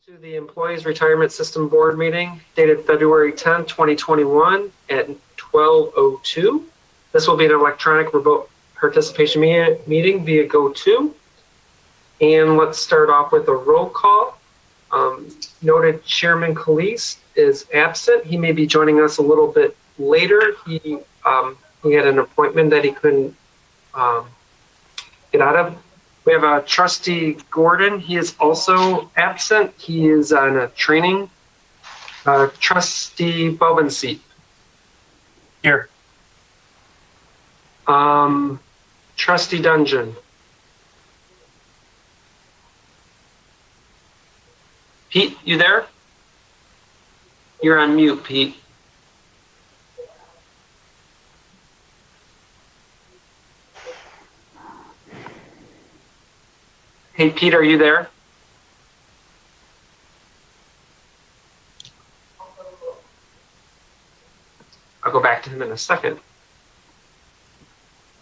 To the Employees Retirement System Board meeting dated February 10, 2021 at 12:02. This will be an electronic remote participation meeting via GoTo. And let's start off with a roll call. Noted Chairman Calise is absent. He may be joining us a little bit later. He had an appointment that he couldn't get out of. We have Trustee Gordon. He is also absent. He is on a training. Trustee Bovenseat. Here. Trustee Dungeon. Pete, you there? You're on mute, Pete. Hey, Pete, are you there? I'll go back to him in a second.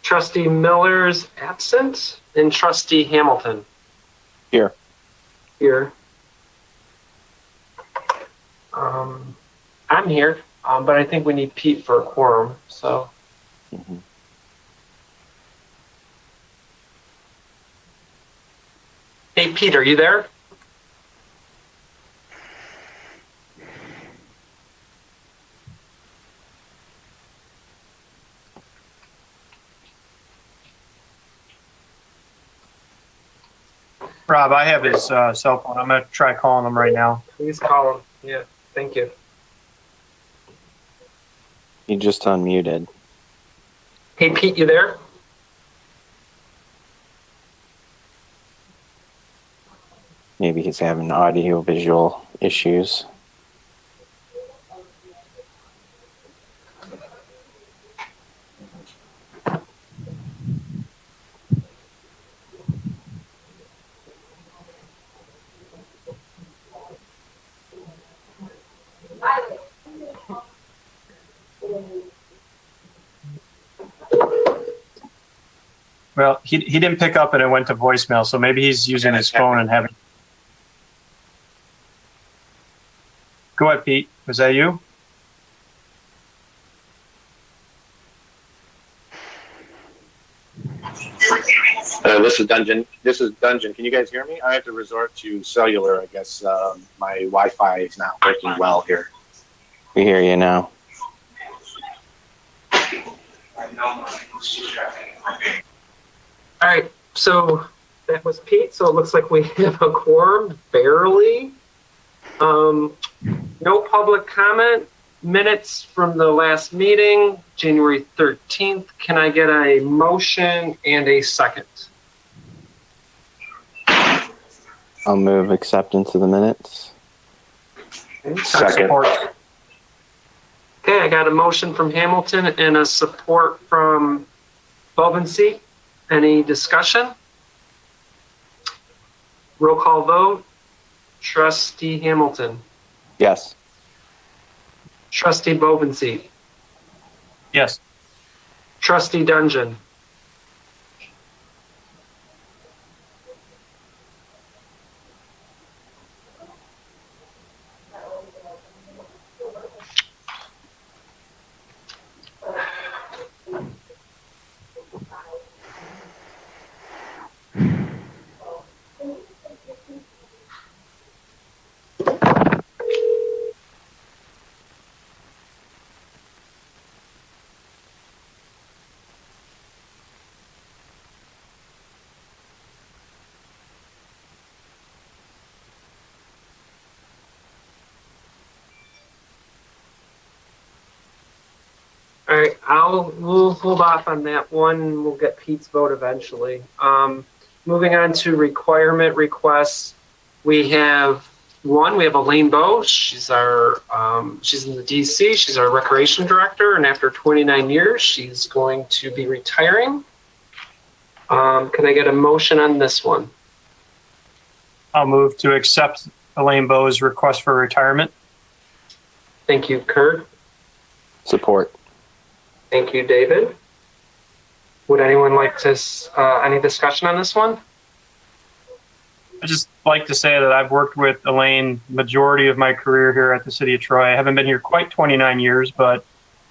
Trustee Miller's absent, and Trustee Hamilton. Here. Here. I'm here, but I think we need Pete for a quorum, so. Mm-hmm. Hey, Pete, are you there? Rob, I have his cell phone. I'm going to try calling him right now. Please call him. Yeah, thank you. He just unmuted. Hey, Pete, you there? Maybe he's having audio visual issues. Well, he didn't pick up and it went to voicemail, so maybe he's using his phone and having. Go ahead, Pete. Was that you? This is Dungeon. Can you guys hear me? I have to resort to cellular. I guess my Wi-Fi is not working well here. We hear you now. All right, so that was Pete. So it looks like we have a quorum, barely. No public comment. Minutes from the last meeting, January 13th. Can I get a motion and a second? I'll move acceptance of the minutes. Okay, Second. Okay, I got a motion from Hamilton and a support from Bovenseat. Any discussion? Roll call vote. Trustee Hamilton. Yes. Trustee Bovenseat. Yes. Trustee Dungeon. All right, we'll hold off on that one. We'll get Pete's vote eventually. Moving on to requirement requests, we have one. We have Elaine Bowe. She's in the DC. She's our recreation director, and after 29 years, she's going to be retiring. Can I get a motion on this one? I'll move to accept Elaine Bowe's request for retirement. Thank you, Kurt. Support. Thank you, David. Would anyone like to, any discussion on this one? I just like to say that I've worked with Elaine majority of my career here at the City of Troy. I haven't been here quite 29 years, but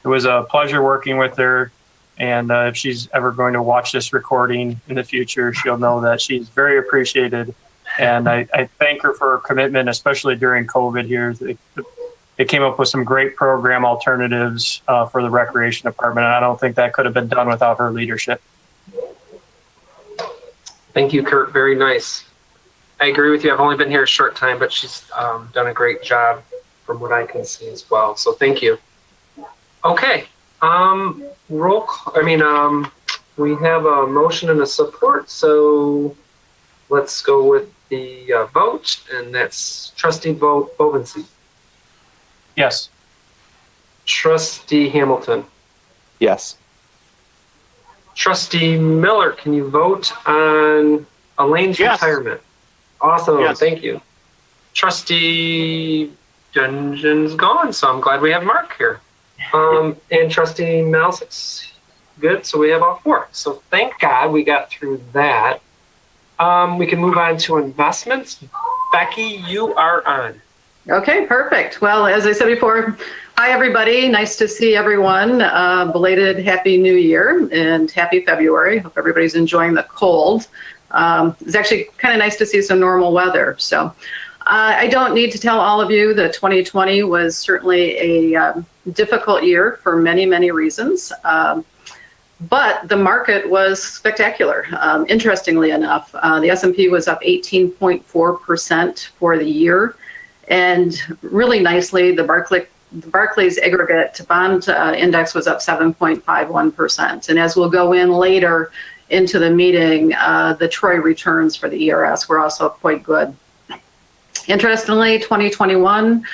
it was a pleasure working with her. And if she's ever going to watch this recording in the future, she'll know that she's very appreciated. And I thank her for her commitment, especially during COVID here. They came up with some great program alternatives for the Recreation Department. And I don't think that could have been done without her leadership. Thank you, Kurt. Very nice. I agree with you. I've only been here a short time, but she's done a great job from what I can see as well. So thank you. Okay. We have a motion and a support. So let's go with the vote, and that's Trustee Bovensieff. Yes. Trustee Hamilton. Yes. Trustee Miller, can you vote on Elaine's retirement? Awesome, Yes. Thank you. Trustee Dungeon's gone, so I'm glad we have Mark here. And Trustee Malsix, good, so we have all four. So thank God we got through that. We can move on to investments. Becky, you are on. Okay, perfect. Well, as I said before, hi everybody. Nice to see everyone. Belated Happy New Year and Happy February. Hope everybody's enjoying the cold. It's actually kind of nice to see some normal weather. So I don't need to tell all of you that 2020 was certainly a difficult year for many, many reasons. But the market was spectacular. Interestingly enough, the S&P was up 18.4% for the year. And really nicely, the Barclays aggregate bond index was up 7.51%. And as we'll go in later into the meeting, the Troy returns for the ERS were also quite good. Interestingly, 2021,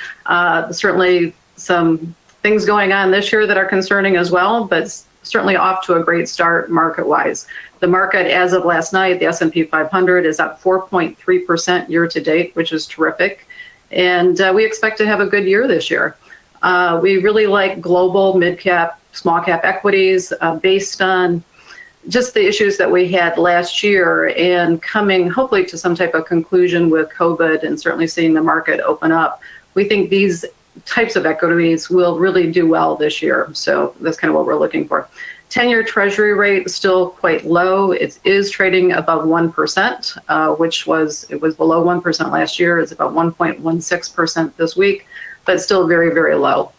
certainly some things going on this year that are concerning as well, but certainly off to a great start market-wise. The market, as of last night, the S&P 500 is up 4.3% year to date, which is terrific. And we expect to have a good year this year. We really like global mid-cap, small-cap equities based on just the issues that we had last year and coming hopefully to some type of conclusion with COVID and certainly seeing the market open up. We think these types of equities will really do well this year. So that's kind of what we're looking for. 10-year Treasury rate is still quite low. It is trading above 1%, which was below 1% last year. It's about 1.16% this week, but still very, very low.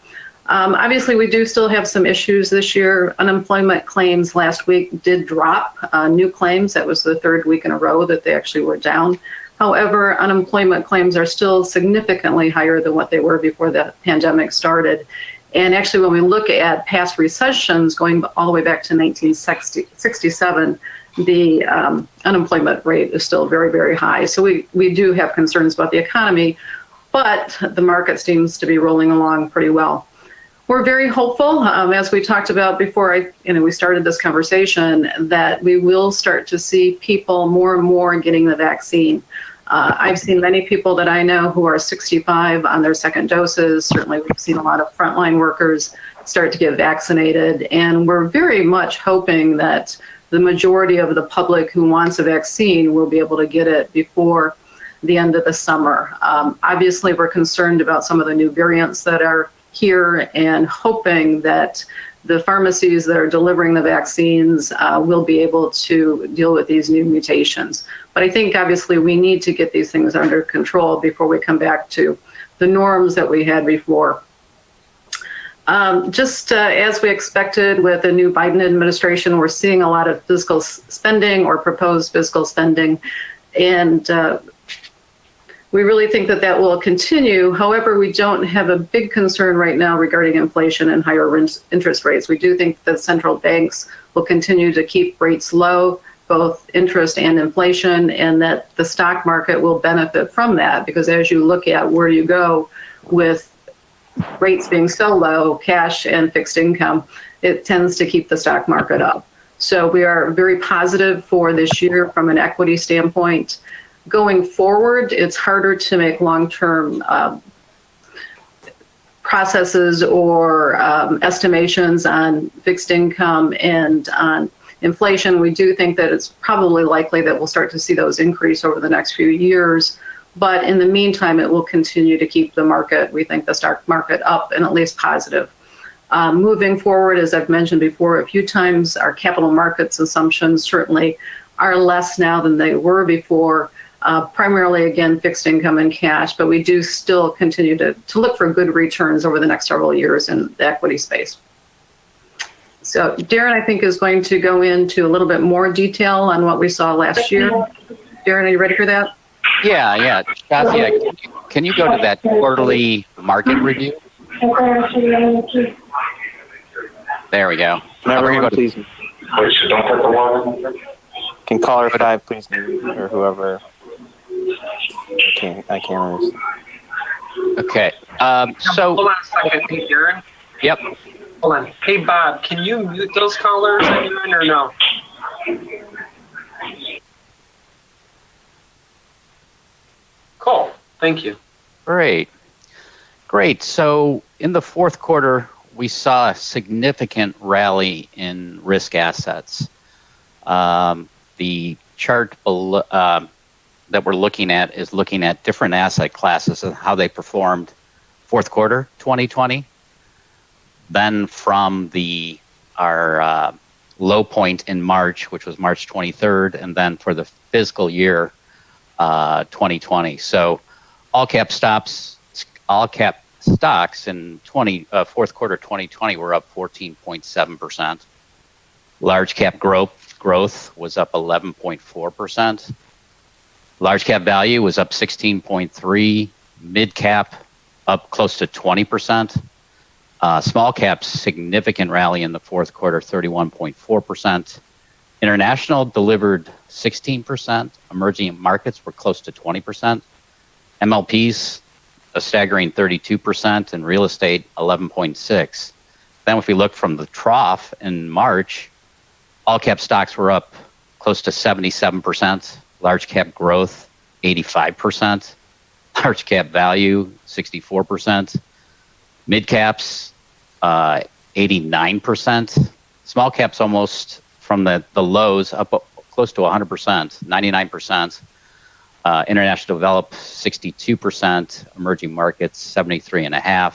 Obviously, we do still have some issues this year. Unemployment claims last week did drop. New claims, that was the third week in a row that they actually were down. However, unemployment claims are still significantly higher than what they were before the pandemic started. And actually, when we look at past recessions going all the way back to 1967, the unemployment rate is still very, very high. So we do have concerns about the economy, but the market seems to be rolling along pretty well. We're very hopeful, as we talked about before we started this conversation, that we will start to see people more and more getting the vaccine. I've seen many people that I know who are 65 on their second doses. Certainly, we've seen a lot of frontline workers start to get vaccinated. And we're very much hoping that the majority of the public who wants a vaccine will be able to get it before the end of the summer. Obviously, we're concerned about some of the new variants that are here and hoping that the pharmacies that are delivering the vaccines will be able to deal with these new mutations. But I think obviously we need to get these things under control before we come back to the norms that we had before. As we expected with the new Biden administration, we're seeing a lot of fiscal spending or proposed fiscal spending. And we really think that that will continue. However, we don't have a big concern right now regarding inflation and higher interest rates. We do think that central banks will continue to keep rates low, both interest and inflation, and that the stock market will benefit from that, because as you look at where you go with rates being so low, cash and fixed income, it tends to keep the stock market up. So we are very positive for this year from an equity standpoint. Going forward, it's harder to make long-term processes or estimations on fixed income and on inflation. We do think that it's probably likely that we'll start to see those increase over the next few years. But in the meantime, it will continue to keep the market, we think the stock market, up and at least positive. Moving forward, as I've mentioned before a few times, our capital markets assumptions certainly are less now than they were before. Primarily, again, fixed income and cash, but we do still continue to look for good returns over the next several years in the equity space. So Darren, I think, is going to go into a little bit more detail on what we saw last year. Darren, are you ready for that? Yeah. Shazia, can you go to that quarterly market review? There we go. Everyone, please. Can caller 5 please mute, or whoever? I can't understand. Okay. Hold on a second, hey, Darren. Yep. Hold on. Hey, Bob, can you mute those callers on your end or no? Cool. Thank you. Great. So in the fourth quarter, we saw a significant rally in risk assets. The chart below, that we're looking at is looking at different asset classes and how they performed fourth quarter 2020. Then from our low point in March, which was March 23rd, and then for the fiscal year 2020. So all cap stocks in fourth quarter 2020 were up 14.7%. Large cap growth was up 11.4%. Large cap value was up 16.3%. Mid cap up close to 20%. Small caps significant rally in the fourth quarter, 31.4%. International delivered 16%. Emerging markets were close to 20%. MLPs a staggering 32%, and real estate 11.6%. Then if we look from the trough in March, all cap stocks were up close to 77%. Large cap growth 85%. Large cap value 64%. Mid caps 89%. Small caps almost from the lows up close to 100%, 99%. International developed 62%, emerging markets 73.5%,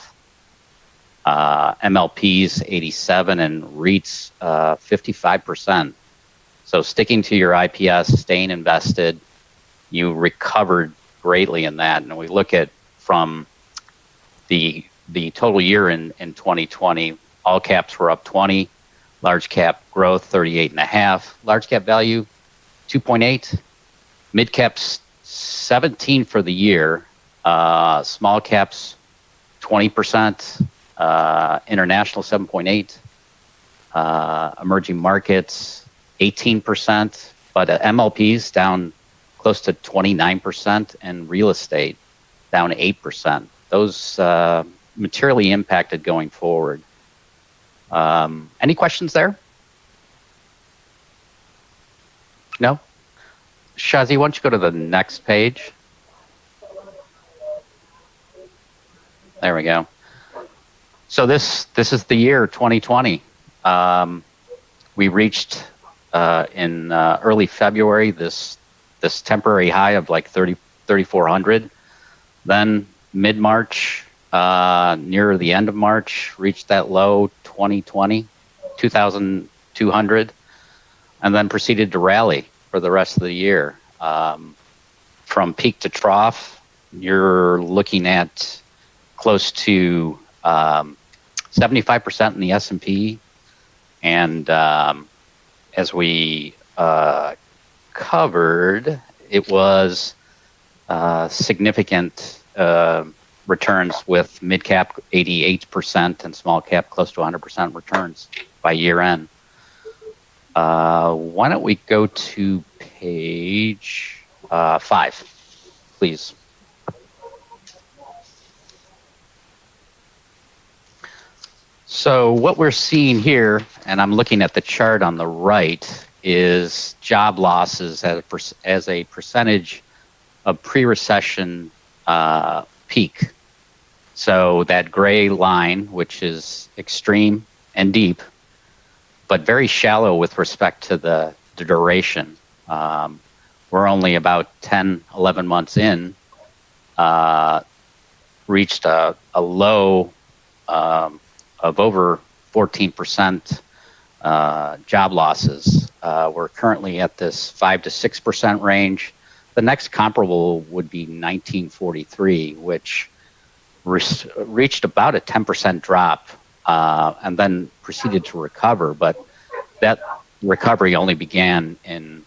MLPs 87%, and REITs 55%. So sticking to your IPS, staying invested, you recovered greatly in that. And we look at from the total year in 2020, all caps were up 20, large cap growth 38.5, large cap value 2.8, mid caps 17 for the year, small caps 20%, international 7.8, emerging markets 18%, but MLPs down close to 29%, and real estate down 8%. Those materially impacted going forward. Any questions there? No? Shazi, why don't you go to the next page? There we go. So this is the year 2020. We reached in early February this temporary high of like 3,400. Then mid-March, near the end of March, reached that low 2,200, and then proceeded to rally for the rest of the year. From peak to trough, you're looking at close to 75% in the S&P, and as we covered, it was significant returns with mid cap 88% and small cap close to 100% returns by year end. Why don't we go to page 5, please? So what we're seeing here, and I'm looking at the chart on the right, is job losses as a percentage of pre-recession peak. So that gray line, which is extreme and deep, but very shallow with respect to the duration. We're only about 10, 11 months in, reached a low of over 14% job losses. We're currently at this 5 to 6% range. The next comparable would be 1943, which reached about a 10% drop and then proceeded to recover. But that recovery only began in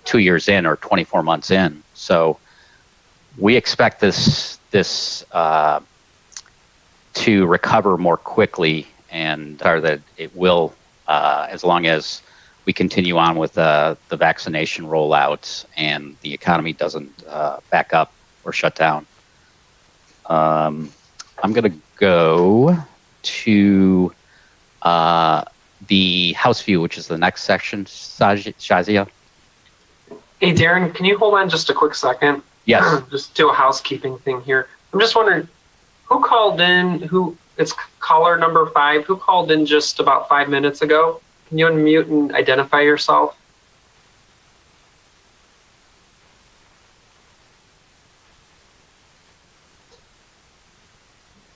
2 years in, or 24 months in. So we expect this to recover more quickly, and or that it will, as long as we continue on with the vaccination rollouts and the economy doesn't back up or shut down. I'm going to go to the house view, which is the next section. Shazia? Hey, Darren, can you hold on just a quick second? Yes. Just do a housekeeping thing here. I'm just wondering, who called in, it's caller number 5, who called in just about 5 minutes ago? Can you unmute and identify yourself?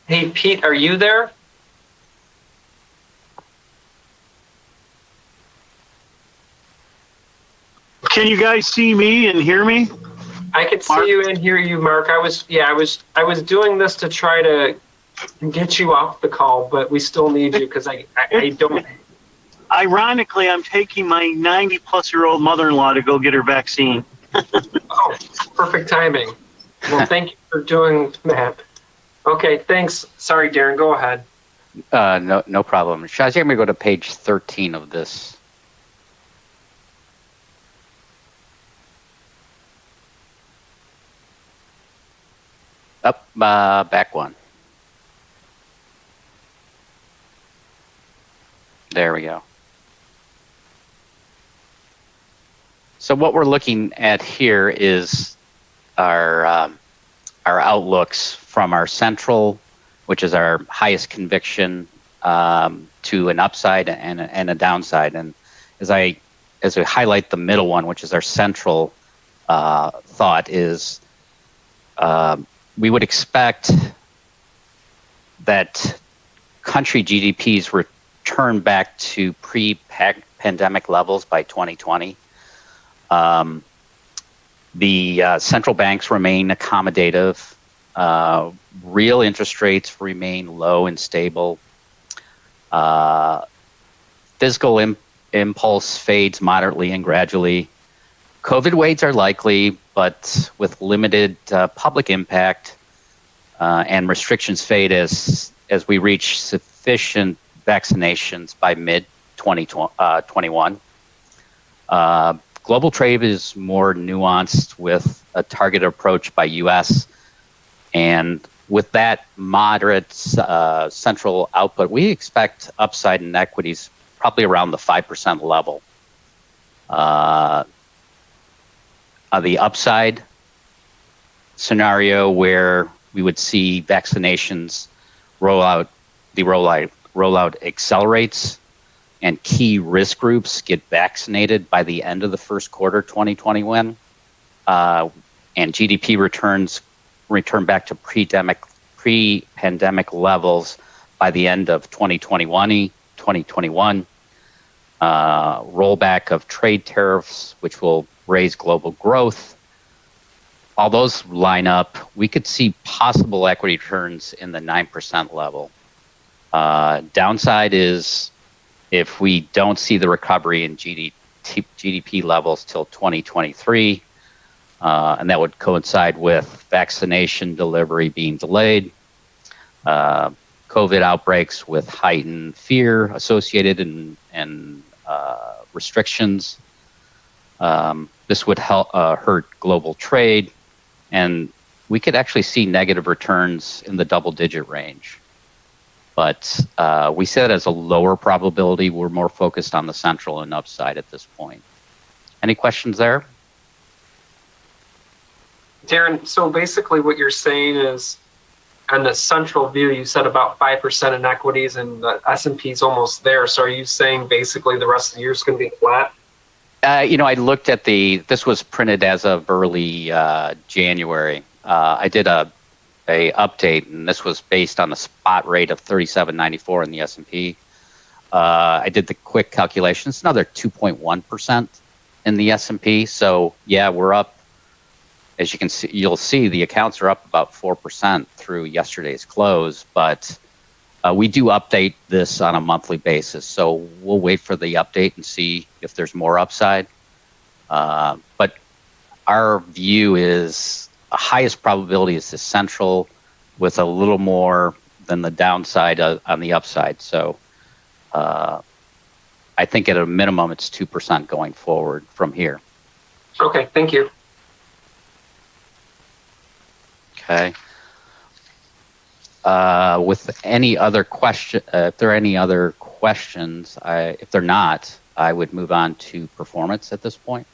Hey, Pete, are you there? Can you guys see me and hear me? I could see Mark? you and hear you, Mark. I was doing this to try to get you off the call, but we still need you because I don't. Ironically, I'm taking my 90-plus-year-old mother-in-law to go get her vaccine. Oh, perfect timing. Well, thank you for doing that. Okay, thanks. Sorry, Darren, go ahead. No problem. Shazia, I'm going to go to page 13 of this. Up, back one. There we go. So what we're looking at here is our outlooks from our central, which is our highest conviction, to an upside and a downside. And as we highlight the middle one, which is our central thought, is we would expect that country GDPs return back to pre-pandemic levels by 2020. The central banks remain accommodative. Real interest rates remain low and stable. Fiscal impulse fades moderately and gradually. COVID waves are likely, but with limited public impact, and restrictions fade as we reach sufficient vaccinations by mid-2021. Global trade is more nuanced with a targeted approach by U.S. And with that moderate central output, we expect upside in equities probably around the 5% level. The upside scenario where we would see vaccinations rollout accelerates and key risk groups get vaccinated by the end of the first quarter 2021, and GDP return back to pre-pandemic levels by the end of 2021. Rollback of trade tariffs, which will raise global growth. All those line up. We could see possible equity returns in the 9% level. Downside is if we don't see the recovery in GDP levels till 2023, and that would coincide with vaccination delivery being delayed, COVID outbreaks with heightened fear associated and restrictions. This would hurt global trade, and we could actually see negative returns in the double-digit range. But we see that as a lower probability. We're more focused on the central and upside at this point. Any questions there? Darren, so basically what you're saying is on the central view, you said about 5% in equities, and the S&P is almost there. So are you saying basically the rest of the year is going to be flat? I looked at this was printed as of early January. I did a update, and this was based on the spot rate of 37.94 in the S&P. I did the quick calculations, another 2.1% in the S&P. So yeah, we're up. As you can see, you'll see the accounts are up about 4% through yesterday's close, but we do update this on a monthly basis. So we'll wait for the update and see if there's more upside. But our view is the highest probability is the central with a little more than the downside on the upside. So I think at a minimum, it's 2% going forward from here. Okay, thank you. Okay. With any other question, if there are any other questions, if they're not, I would move on to performance at this point.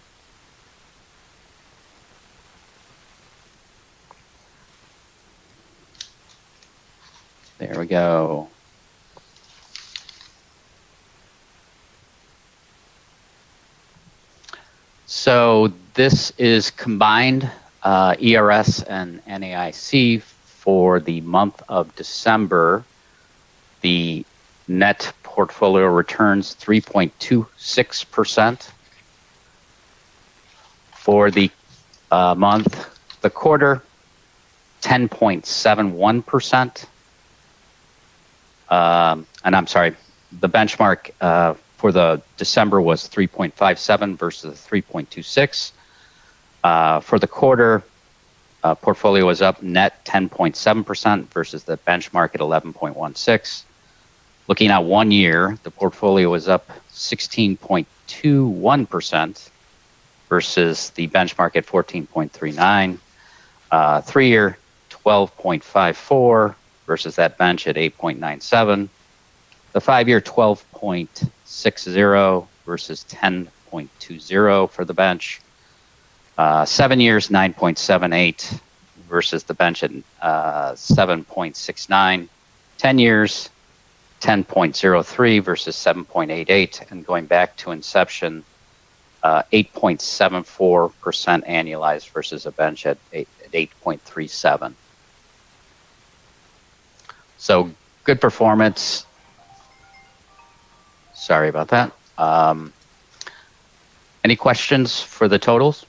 There we go. So this is combined ERS and NAIC for the month of December. The net portfolio returns 3.26%. For the month, the quarter, 10.71%. And I'm sorry, the benchmark for the December was 3.57 versus 3.26. For the quarter, portfolio was up net 10.7% versus the benchmark at 11.16. Looking at 1 year, the portfolio was up 16.21% versus the benchmark at 14.39. 3 year, 12.54 versus that bench at 8.97. The 5 year, 12.60 versus 10.20 for the bench. 7 years, 9.78 versus the bench at 7.69. 10 years, 10.03 versus 7.88. And going back to inception, 8.74% annualized versus a bench at 8.37. So good performance. Sorry about that. Any questions for the totals?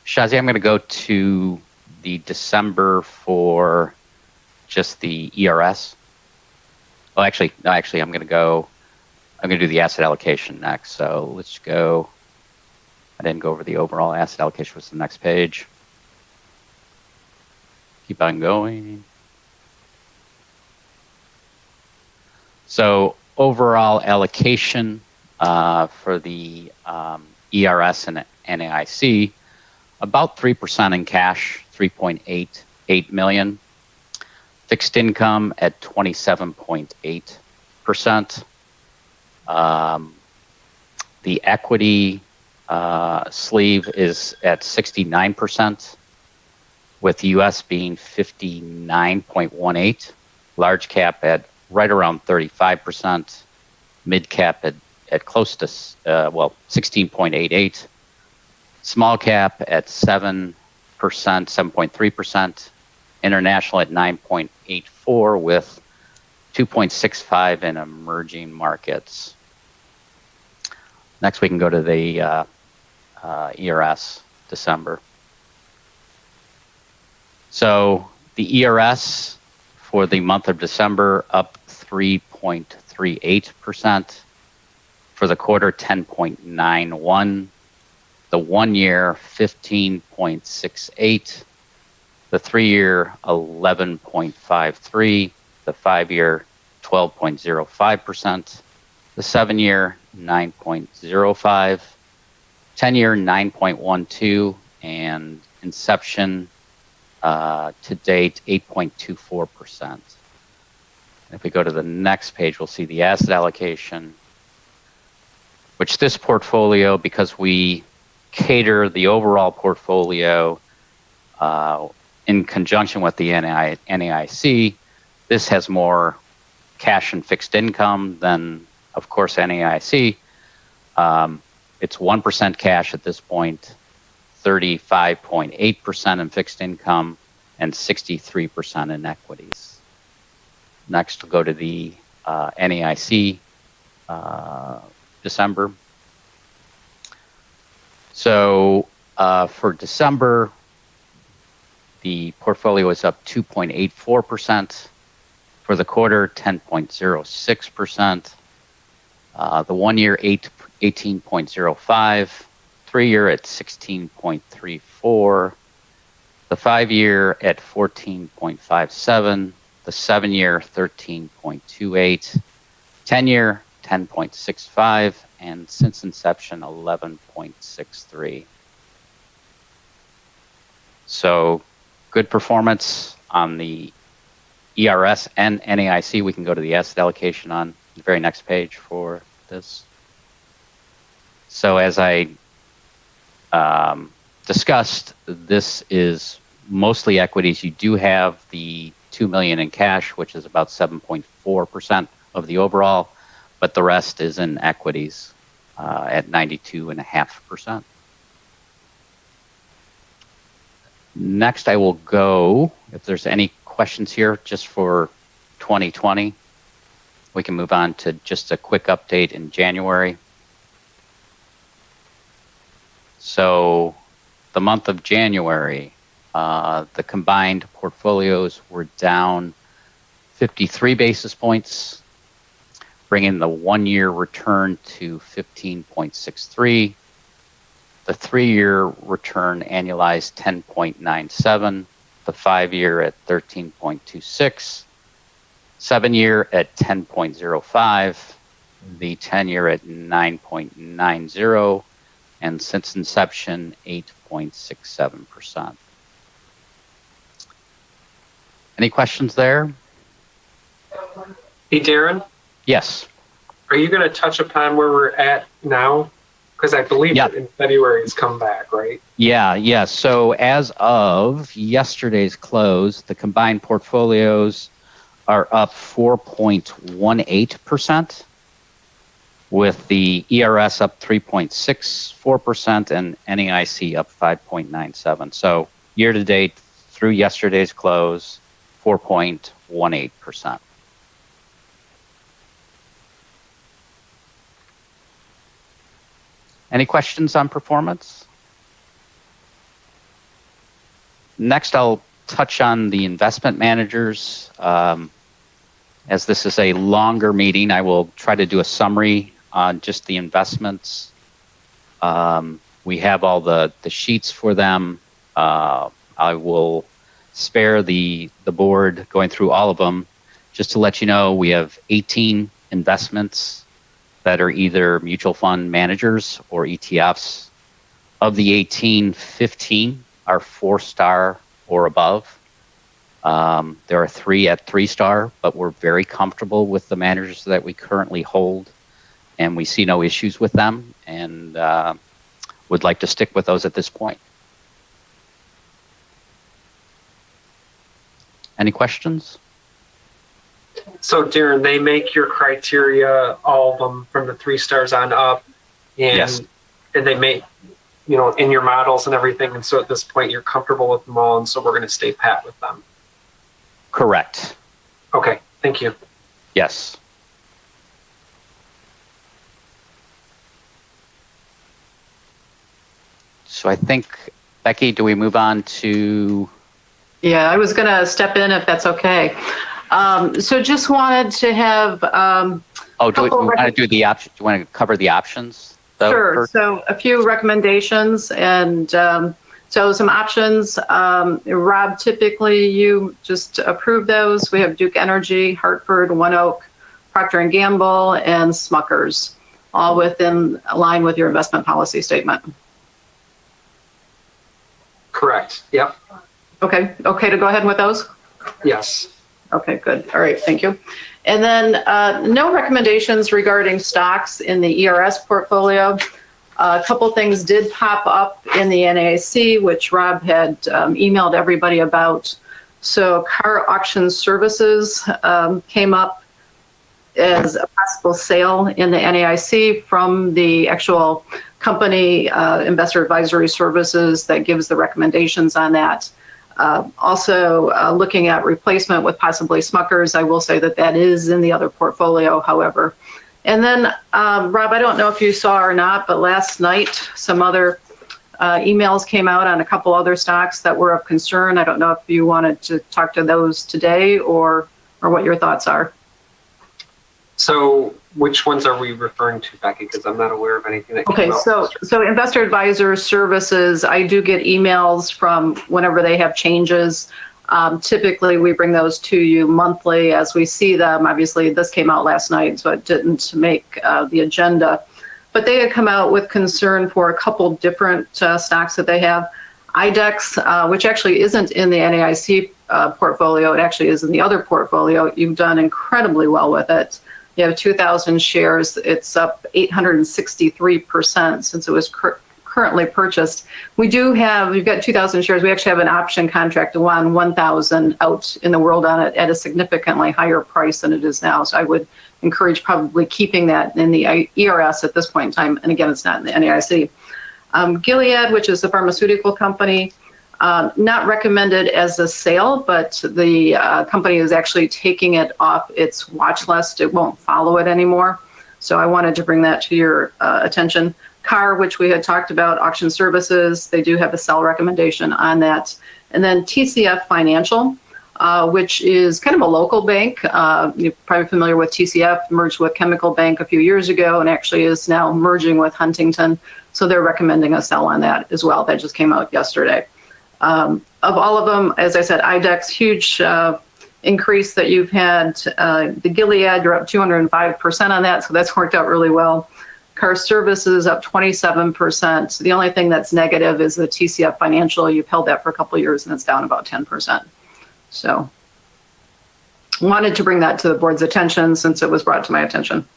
Shazi, I'm going to go to the December for just the ERS. Oh, actually, I'm going to do the asset allocation next. So let's go. I didn't go over the overall asset allocation. What's the next page? Keep on going. So overall allocation for the ERS and NAIC, about 3% in cash, 3.88 million. Fixed income at 27.8%. The equity sleeve is at 69%, with US being 59.18, large cap at right around 35%, mid cap at close to 16.88, small cap at 7%, 7.3%, international at 9.84 with 2.65 in emerging markets. Next, we can go to the ERS December. So the ERS for the month of December up 3.38%. For the quarter, 10.91. The 1 year, 15.68. The 3 year, 11.53. The 5 year, 12.05%. The 7 year, 9.05. 10 year, 9.12. And inception to date, 8.24%. If we go to the next page, we'll see the asset allocation, which this portfolio, because we cater the overall portfolio in conjunction with the NAIC, this has more cash and fixed income than, of course, NAIC. It's 1% cash at this point, 35.8% in fixed income, and 63% in equities. Next, we'll go to the NAIC December. So for December, the portfolio is up 2.84%. For the quarter, 10.06%. The 1 year, 18.05. 3 year at 16.34. The 5 year at 14.57. The 7 year, 13.28. 10 year, 10.65. And since inception, 11.63. So good performance on the ERS and NAIC. We can go to the asset allocation on the very next page for this. So as I discussed, this is mostly equities. You do have the $2 million in cash, which is about 7.4% of the overall, but the rest is in equities at 92.5%. Next, I will go, if there's any questions here just for 2020, we can move on to just a quick update in January. So the month of January, the combined portfolios were down 53 basis points, bringing the 1 year return to 15.63. The 3 year return annualized 10.97. The 5 year at 13.26. 7 year at 10.05. The 10 year at 9.90. And since inception, 8.67%. Any questions there? Hey, Darren, Yes. are you going to touch upon where we're at now? Because I believe that in February it's come back, right? Yeah. So as of yesterday's close, the combined portfolios are up 4.18%, with the ERS up 3.64% and NAIC up 5.97%. So year to date through yesterday's close, 4.18%. Any questions on performance? Next, I'll touch on the investment managers. As this is a longer meeting, I will try to do a summary on just the investments. We have all the sheets for them. I will spare the board going through all of them. Just to let you know, we have 18 investments that are either mutual fund managers or ETFs. Of the 18, 15 are 4-star or above. There are 3 at 3-star, but we're very comfortable with the managers that we currently hold, and we see no issues with them, and would like to stick with those at this point. Any questions? So, Darren, they make your criteria, all of them from the 3 stars on up, and Yes. and they make, in your models and everything. And so at this point, you're comfortable with them all, and so we're going to stay pat with them. Correct. Okay, thank you. Yes. So I think, Becky, do we move on to? Yeah, I was going to step in if that's okay. So just wanted to have. Do we want to do the option? Do you want to cover the options? Sure. First? So a few recommendations and so some options. Rob, typically you just approve those. We have Duke Energy, Hartford, One Oak, Procter & Gamble, and Smuckers, all within line with your investment policy statement. Correct. Yep. Okay to go ahead with those? Yes. Okay, good. All right, thank you. And then no recommendations regarding stocks in the ERS portfolio. A couple things did pop up in the NAIC, which Rob had emailed everybody about. So car auction services came up as a possible sale in the NAIC from the actual company, Investor Advisory Services, that gives the recommendations on that. Also looking at replacement with possibly Smuckers. I will say that that is in the other portfolio, however. And then, Rob, I don't know if you saw or not, but last night some other emails came out on a couple other stocks that were of concern. I don't know if you wanted to talk to those today or what your thoughts are. So which ones are we referring to, Becky? Because I'm not aware of anything that came Okay, out. so Investor Advisor Services, I do get emails from whenever they have changes. Typically, we bring those to you monthly as we see them. Obviously, this came out last night, so it didn't make the agenda. But they had come out with concern for a couple different stocks that they have. IDEX, which actually isn't in the NAIC portfolio, it actually is in the other portfolio. You've done incredibly well with it. You have 2,000 shares. It's up 863% since it was currently purchased. We've got 2,000 shares. We actually have an option contract to 1,000 out in the world on it at a significantly higher price than it is now. So I would encourage probably keeping that in the ERS at this point in time. And again, it's not in the NAIC. Gilead, which is the pharmaceutical company, not recommended as a sale, but the company is actually taking it off its watch list. It won't follow it anymore. So I wanted to bring that to your attention. CAR, which we had talked about, auction services, they do have a sell recommendation on that. And then TCF Financial, which is kind of a local bank. You're probably familiar with TCF, merged with Chemical Bank a few years ago and actually is now merging with Huntington. So they're recommending a sell on that as well. That just came out yesterday. Of all of them, as I said, IDEX, huge increase that you've had. The Gilead, you're up 205% on that, so that's worked out really well. CAR Services up 27%. The only thing that's negative is the TCF Financial. You've held that for a couple of years and it's down about 10%. So wanted to bring that to the board's attention since it was brought to my attention.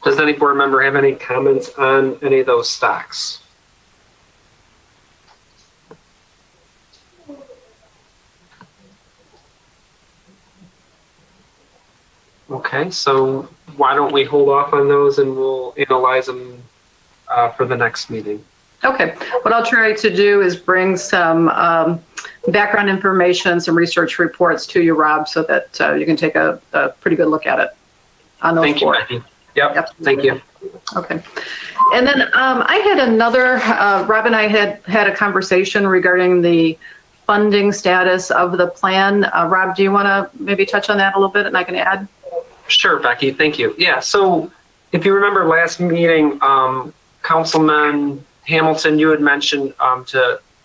Does any board member have any comments on any of those stocks? Okay, so why don't we hold off on those and we'll analyze them for the next meeting. Okay, what I'll try to do is bring some background information, some research reports to you, Rob, so that you can take a pretty good look at it on those Thank you, Becky. Yep, thank you. Okay. And then I had another, Rob and I had a conversation regarding the funding status of the plan. Rob, do you want to maybe touch on that a little bit and I can add? Sure, Becky, thank you. Yeah, so if you remember last meeting, Councilman Hamilton, you had mentioned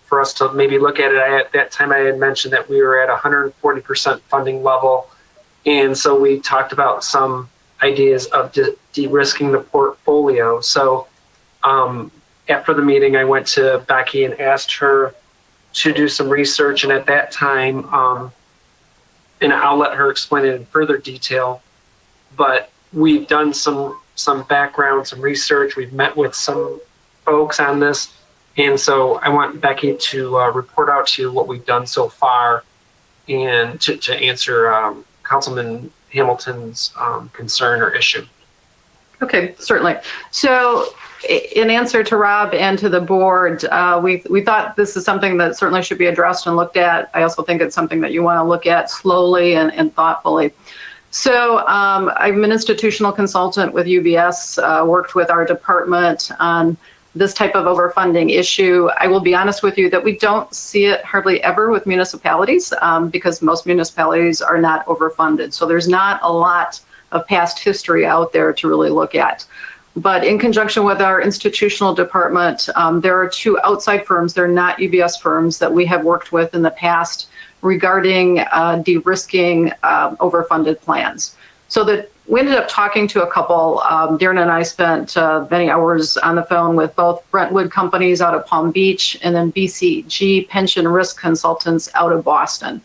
for us to maybe look at it. At that time, I had mentioned that we were at 140% funding level. And so we talked about some ideas of de-risking the portfolio. So after the meeting, I went to Becky and asked her to do some research. And at that time, and I'll let her explain it in further detail, but we've done some background, some research. We've met with some folks on this. And so I want Becky to report out to you what we've done so far and to answer Councilman Hamilton's concern or issue. Okay, certainly. So in answer to Rob and to the board, we thought this is something that certainly should be addressed and looked at. I also think it's something that you want to look at slowly and thoughtfully. So I'm an institutional consultant with UBS, worked with our department on this type of overfunding issue. I will be honest with you that we don't see it hardly ever with municipalities because most municipalities are not overfunded. So there's not a lot of past history out there to really look at. But in conjunction with our institutional department, there are two outside firms, they're not UBS firms, that we have worked with in the past regarding de-risking overfunded plans. So that we ended up talking to a couple. Darren and I spent many hours on the phone with both Brentwood companies out of Palm Beach and then BCG Pension Risk Consultants out of Boston.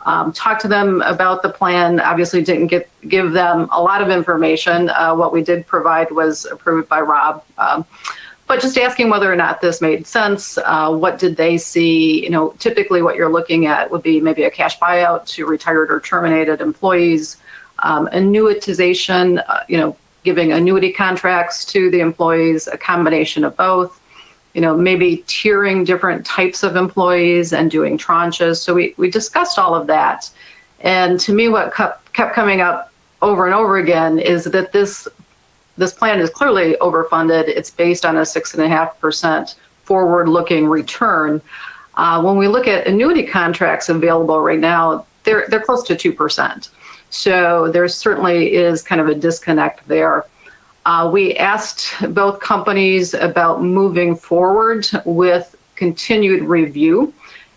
Talked to them about the plan. Obviously didn't give them a lot of information. What we did provide was approved by Rob. But just asking whether or not this made sense. What did they see? Typically what you're looking at would be maybe a cash buyout to retired or terminated employees, annuitization, giving annuity contracts to the employees, a combination of both, maybe tiering different types of employees and doing tranches. So we discussed all of that. And to me, what kept coming up over and over again is that this plan is clearly overfunded. It's based on a 6.5% forward-looking return. When we look at annuity contracts available right now, they're close to 2%. So there certainly is kind of a disconnect there. We asked both companies about moving forward with continued review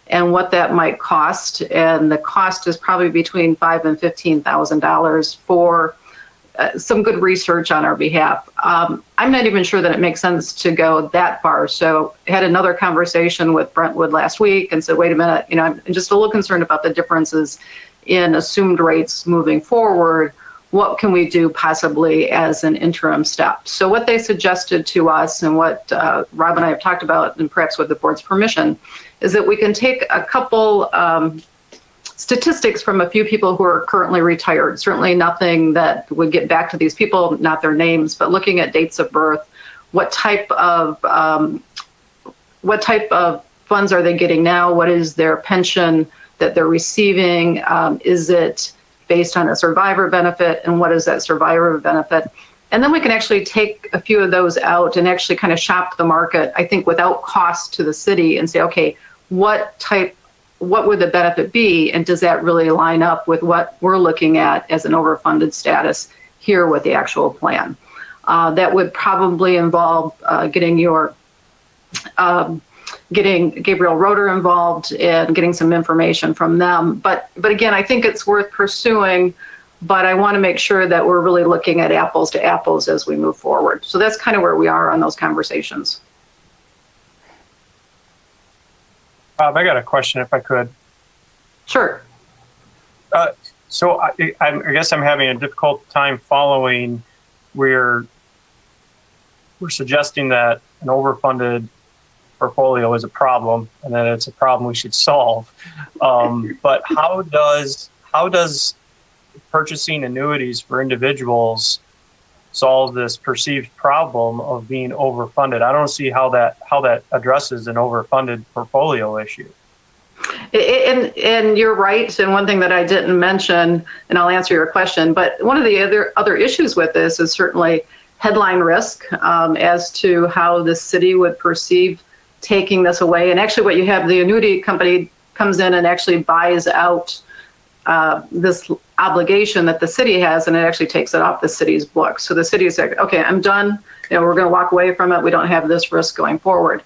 and what that might cost. And the cost is probably between $5,000 and $15,000 for some good research on our behalf. I'm not even sure that it makes sense to go that far. So I had another conversation with Brentwood last week and said, wait a minute, I'm just a little concerned about the differences in assumed rates moving forward. What can we do possibly as an interim step? So what they suggested to us and what Rob and I have talked about, and perhaps with the board's permission, is that we can take a couple statistics from a few people who are currently retired. Certainly nothing that would get back to these people, not their names, but looking at dates of birth, what type of funds are they getting now? What is their pension that they're receiving? Is it based on a survivor benefit, and what is that survivor benefit? And then we can actually take a few of those out and actually kind of shop the market, I think, without cost to the city and say, okay, what would the benefit be? And does that really line up with what we're looking at as an overfunded status here with the actual plan? That would probably involve getting Gabriel Roeder involved and getting some information from them. But again, I think it's worth pursuing, but I want to make sure that we're really looking at apples to apples as we move forward. So that's kind of where we are on those conversations. Bob, I got a question if I could. Sure. So I guess I'm having a difficult time following. We're suggesting that an overfunded portfolio is a problem and that it's a problem we should solve. But how does purchasing annuities for individuals solve this perceived problem of being overfunded? I don't see how that addresses an overfunded portfolio issue. And you're right. And one thing that I didn't mention, and I'll answer your question, but one of the other issues with this is certainly headline risk as to how the city would perceive taking this away. And actually what you have, the annuity company comes in and actually buys out this obligation that the city has, and it actually takes it off the city's books. So the city is like, okay, I'm done. We're going to walk away from it. We don't have this risk going forward.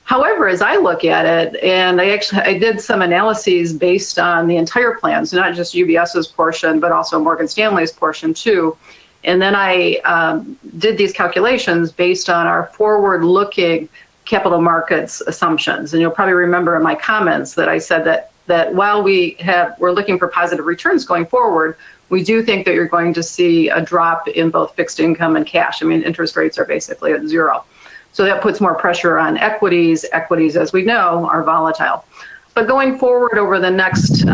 However, as I look at it, and I did some analyses based on the entire plan, so not just UBS's portion, but also Morgan Stanley's portion too. And then I did these calculations based on our forward-looking capital markets assumptions. And you'll probably remember in my comments that I said that while we're looking for positive returns going forward, we do think that you're going to see a drop in both fixed income and cash. I mean, interest rates are basically at zero. So that puts more pressure on equities. Equities, as we know, are volatile. But going forward over the next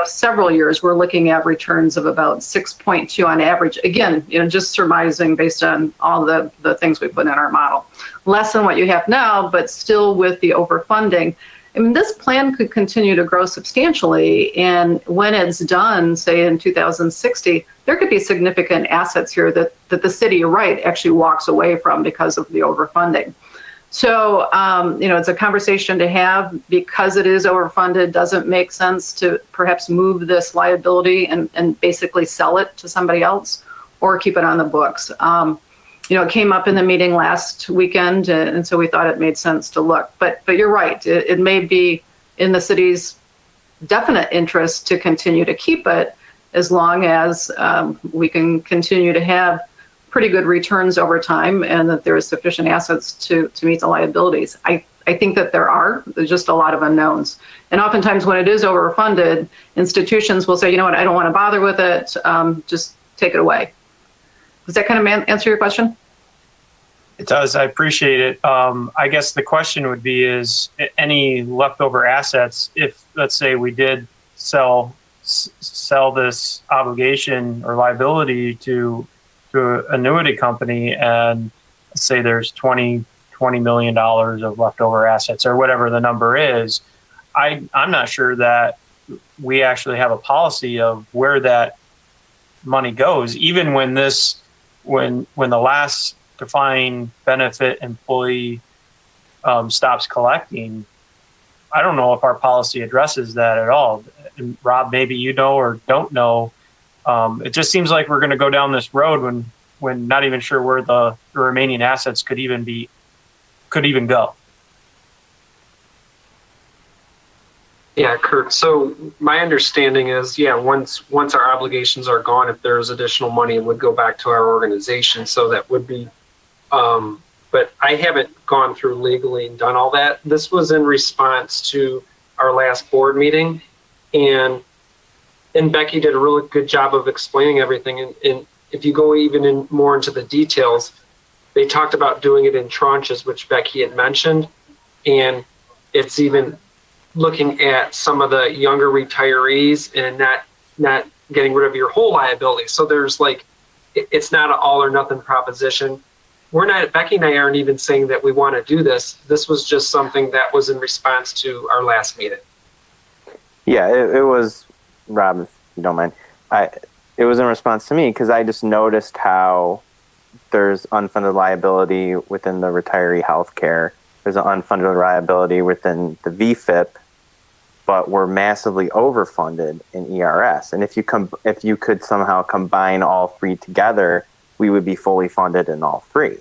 several years, we're looking at returns of about 6.2 on average. Again, just surmising based on all the things we put in our model. Less than what you have now, but still with the overfunding. I mean, this plan could continue to grow substantially. And when it's done, say in 2060, there could be significant assets here that the city, you're right, actually walks away from because of the overfunding. So, it's a conversation to have. Because it is overfunded, doesn't make sense to perhaps move this liability and basically sell it to somebody else or keep it on the books. It came up in the meeting last weekend, and so we thought it made sense to look. But you're right, it may be in the city's definite interest to continue to keep it as long as we can continue to have pretty good returns over time and that there is sufficient assets to meet the liabilities. I I think that there's just a lot of unknowns. And oftentimes when it is overfunded, institutions will say, you know what, I don't want to bother with it, just take it away. Does that kind of answer your question? It does. I appreciate it. I guess the question would be, is any leftover assets, if let's say we did sell this obligation or liability to an annuity company, and let's say there's $20 million of leftover assets or whatever the number is, I'm not sure that we actually have a policy of where that money goes. Even when the last defined benefit employee stops collecting, I don't know if our policy addresses that at all. And Rob, maybe you know or don't know. It just seems like we're going to go down this road when not even sure where the remaining assets could even go. Yeah, Kurt. So my understanding is, once our obligations are gone, if there's additional money, it would go back to our organization. So that would be, but I haven't gone through legally and done all that. This was in response to our last board meeting, and Becky did a really good job of explaining everything. And if you go even more into the details, they talked about doing it in tranches, which Becky had mentioned, and it's even looking at some of the younger retirees and not getting rid of your whole liability. So there's it's not an all or nothing proposition. Becky and I aren't even saying that we want to do this. This was just something that was in response to our last meeting. Yeah, it was, Rob, if you don't mind. It was in response to me because I just noticed how there's unfunded liability within the retiree healthcare. There's an unfunded liability within the VFIP, but we're massively overfunded in ERS. And if you could somehow combine all three together, we would be fully funded in all three.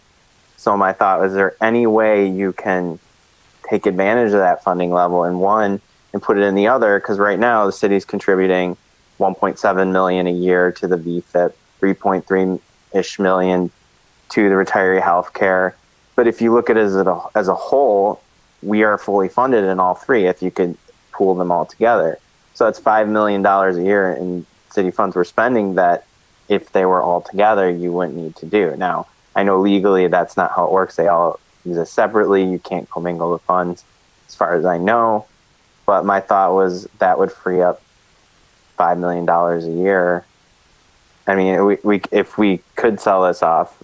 So my thought was, there any way you can take advantage of that funding level in one and put it in the other? Because right now the city's contributing $1.7 million a year to the VFIP, 3.3-ish million to the retiree healthcare. But if you look at it as a whole, we are fully funded in all three if you could pool them all together. So that's $5 million a year in city funds we're spending that if they were all together, you wouldn't need to do. Now, I know legally that's not how it works. They all exist separately. You can't commingle the funds as far as I know. But my thought was that would free up $5 million a year. I mean, if we could sell this off,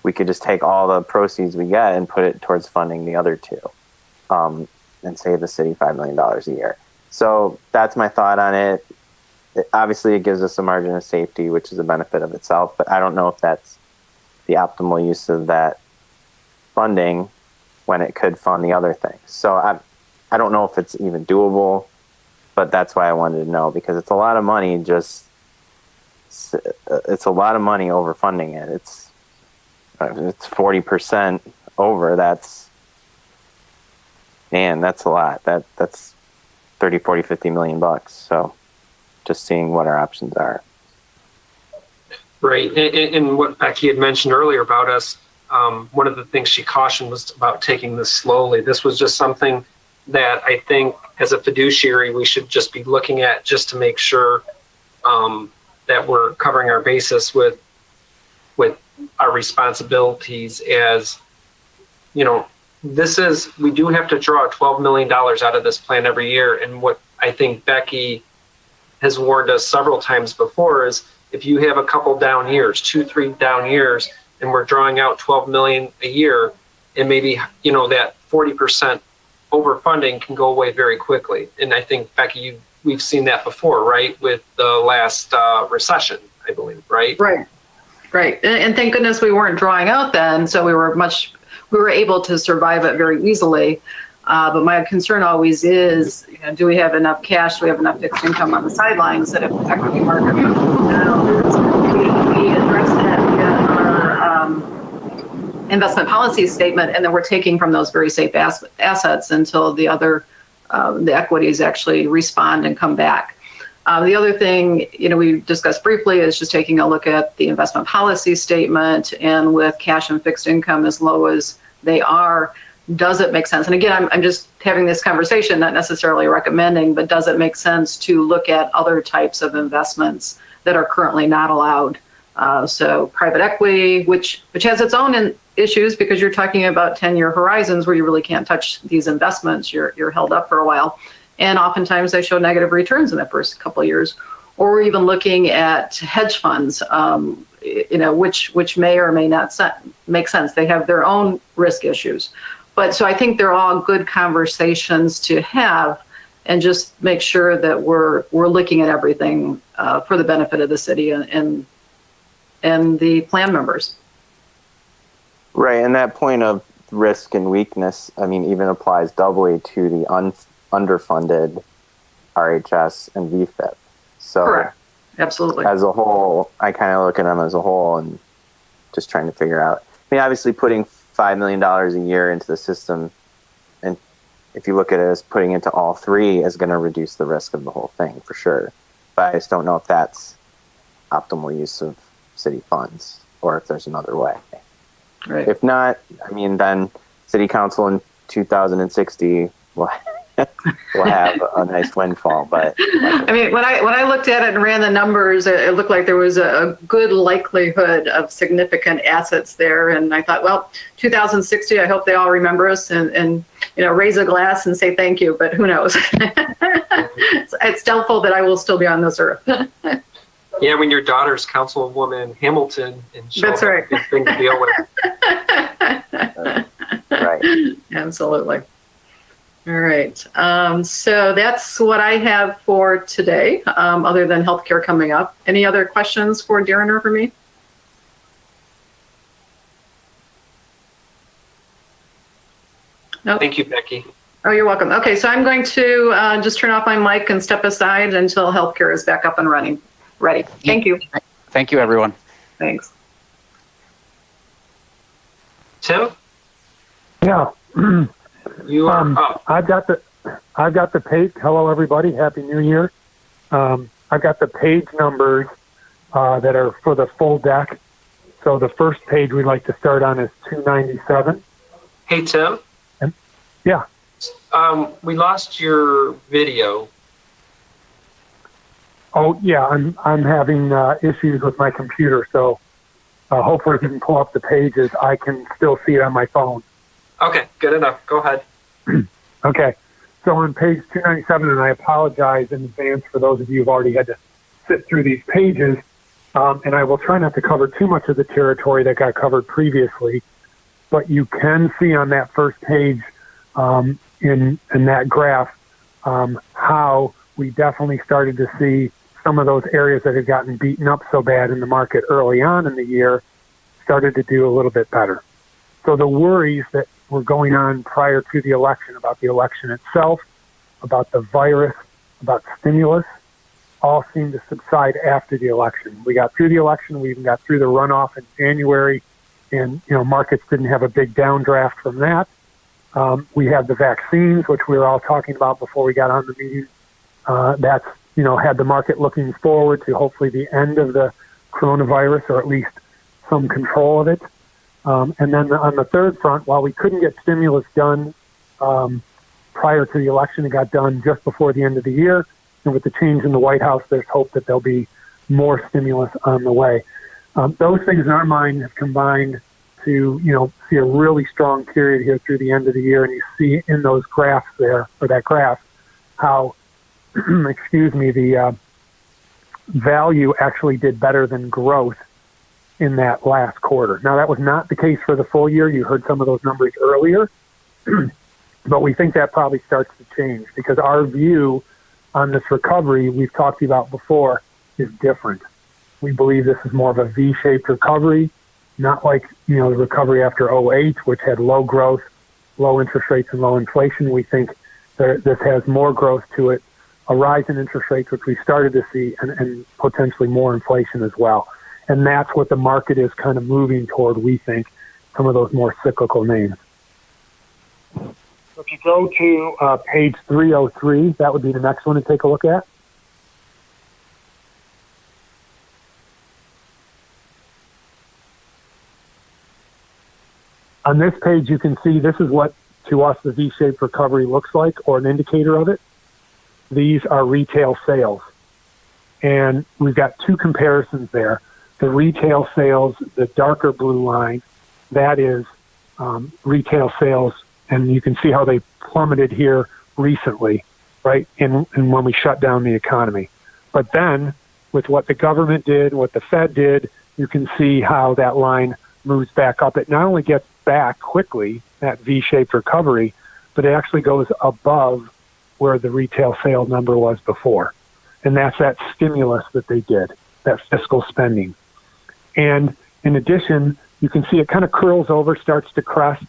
we could just take all the proceeds we get and put it towards funding the other two, and save the city $5 million a year. So that's my thought on it. Obviously, it gives us a margin of safety, which is a benefit of itself, but I don't know if that's the optimal use of that funding when it could fund the other things. So I don't know if it's even doable, but that's why I wanted to know, because it's a lot of money. It's a lot of money overfunding it. It's 40% over. That's a lot. That's 30, 40, 50 million bucks. So just seeing what our options are. Right. And what Becky had mentioned earlier about us, one of the things she cautioned was about taking this slowly. This was just something that I think as a fiduciary, we should just be looking at just to make sure that we're covering our basis with our responsibilities as, we do have to draw $12 million out of this plan every year. And what I think Becky has warned us several times before is, if you have a couple down years, 2-3 down years, and we're drawing out 12 million a year, and maybe, that 40% overfunding can go away very quickly. And I think, Becky, we've seen that before, right? With the last recession, I believe, right? Right. And thank goodness we weren't drawing out then. So we were able to survive it very easily. But my concern always is, do we have enough cash? Do we have enough fixed income on the sidelines that if the equity market goes down, we address that in our investment policy statement, and then we're taking from those very safe assets until the equities actually respond and come back. The other thing, we discussed briefly is just taking a look at the investment policy statement, and with cash and fixed income as low as they are, does it make sense? And again, I'm just having this conversation, not necessarily recommending, but does it make sense to look at other types of investments that are currently not allowed? So private equity, which has its own issues because you're talking about 10-year horizons where you really can't touch these investments. You're held up for a while. And oftentimes they show negative returns in the first couple of years. Or we're even looking at hedge funds, which may or may not make sense. They have their own risk issues. But so I think they're all good conversations to have, and just make sure that we're looking at everything for the benefit of the city and the plan members. Right, and that point of risk and weakness, I mean, even applies doubly to the underfunded RHS and VFIP. So Correct. Absolutely. as a whole, I kind of look at them as a whole and just trying to figure out. I mean, obviously putting $5 million a year into the system, and if you look at it as putting into all three, is going to reduce the risk of the whole thing for sure. But I just don't know if that's optimal use of city funds or if there's another way. Right. If not, I mean, then city council in 2060 will have a nice windfall. But I mean, when I looked at it and ran the numbers, it looked like there was a good likelihood of significant assets there. And I thought, well, 2060, I hope they all remember us and raise a glass and say thank you. But who knows? It's doubtful that I will still be on this earth. Yeah, when your daughter's councilwoman Hamilton, and she'll That's right. have a big thing to deal with. right. Absolutely. All right. So that's what I have for today, other than healthcare coming up. Any other questions for Darren or for me? Nope. Thank you, Becky. Oh, you're welcome. Okay, so I'm going to just turn off my mic and step aside until healthcare is back up and running. Ready. Thank you. Thank you, everyone. Thanks. Tim, Yeah, you are up. I've got the page. Hello, everybody. Happy New Year. I've got the page numbers that are for the full deck. So the first page we'd like to start on is 297. Hey, Tim. Yeah. We lost your video. Oh, yeah. I'm having issues with my computer, so hopefully, if you can pull up the pages, I can still see it on my phone. Okay, good enough. Go ahead. Okay. So on page 297, and I apologize in advance for those of you who've already had to sit through these pages, and I will try not to cover too much of the territory that got covered previously, but you can see on that first page in that graph how we definitely started to see some of those areas that had gotten beaten up so bad in the market early on in the year started to do a little bit better. So the worries that were going on prior to the election, about the election itself, about the virus, about stimulus, all seemed to subside after the election. We got through the election, we even got through the runoff in January, and markets didn't have a big downdraft from that. We had the vaccines, which we were all talking about before we got on the meeting. That's had the market looking forward to hopefully the end of the coronavirus, or at least some control of it. And then on the third front, while we couldn't get stimulus done prior to the election, it got done just before the end of the year. And with the change in the White House, there's hope that there'll be more stimulus on the way. Those things in our mind have combined to, see a really strong period here through the end of the year. And you see in those graphs there, or that graph, how, the value actually did better than growth in that last quarter. Now, that was not the case for the full year. You heard some of those numbers earlier, but we think that probably starts to change because our view on this recovery we've talked about before is different. We believe this is more of a V-shaped recovery, not like, the recovery after 2008, which had low growth, low interest rates, and low inflation. We think this has more growth to it, a rise in interest rates, which we started to see, and potentially more inflation as well. And that's what the market is kind of moving toward, we think, some of those more cyclical names. If you go to page 303, that would be the next one to take a look at. On this page, you can see this is what to us the V-shaped recovery looks like, or an indicator of it, these are retail sales. And we've got two comparisons there. The retail sales, the darker blue line, that is retail sales, and you can see how they plummeted here recently, right, and when we shut down the economy. But then, with what the government did, what the Fed did, you can see how that line moves back up. It not only gets back quickly, that V-shaped recovery, but it actually goes above where the retail sale number was before. And that's that stimulus that they did, that fiscal spending. And in addition, you can see it kind of curls over, starts to crest.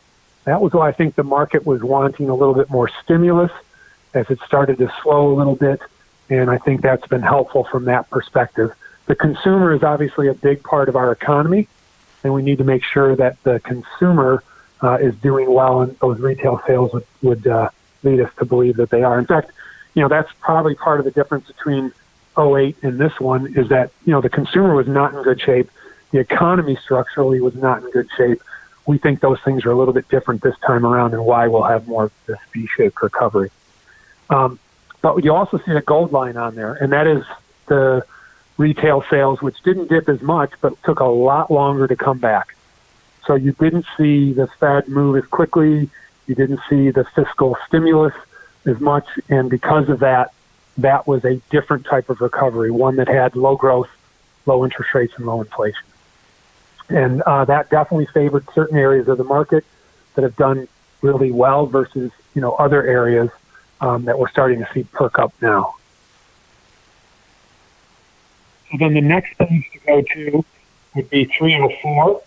That was why I think the market was wanting a little bit more stimulus as it started to slow a little bit. And I think that's been helpful from that perspective. The consumer is obviously a big part of our economy, and we need to make sure that the consumer is doing well, and those retail sales would lead us to believe that they are. In fact, that's probably part of the difference between 08 and this one is that, the consumer was not in good shape. The economy structurally was not in good shape. We think those things are a little bit different this time around, and why we'll have more of this V-shaped recovery. But you also see a gold line on there, and that is the retail sales, which didn't dip as much, but took a lot longer to come back. So you didn't see the Fed move as quickly. You didn't see the fiscal stimulus as much. And because of that, that was a different type of recovery, one that had low growth, low interest rates, and low inflation. And that definitely favored certain areas of the market that have done really well versus, other areas that we're starting to see perk up now. So then the next page to go to would be 304.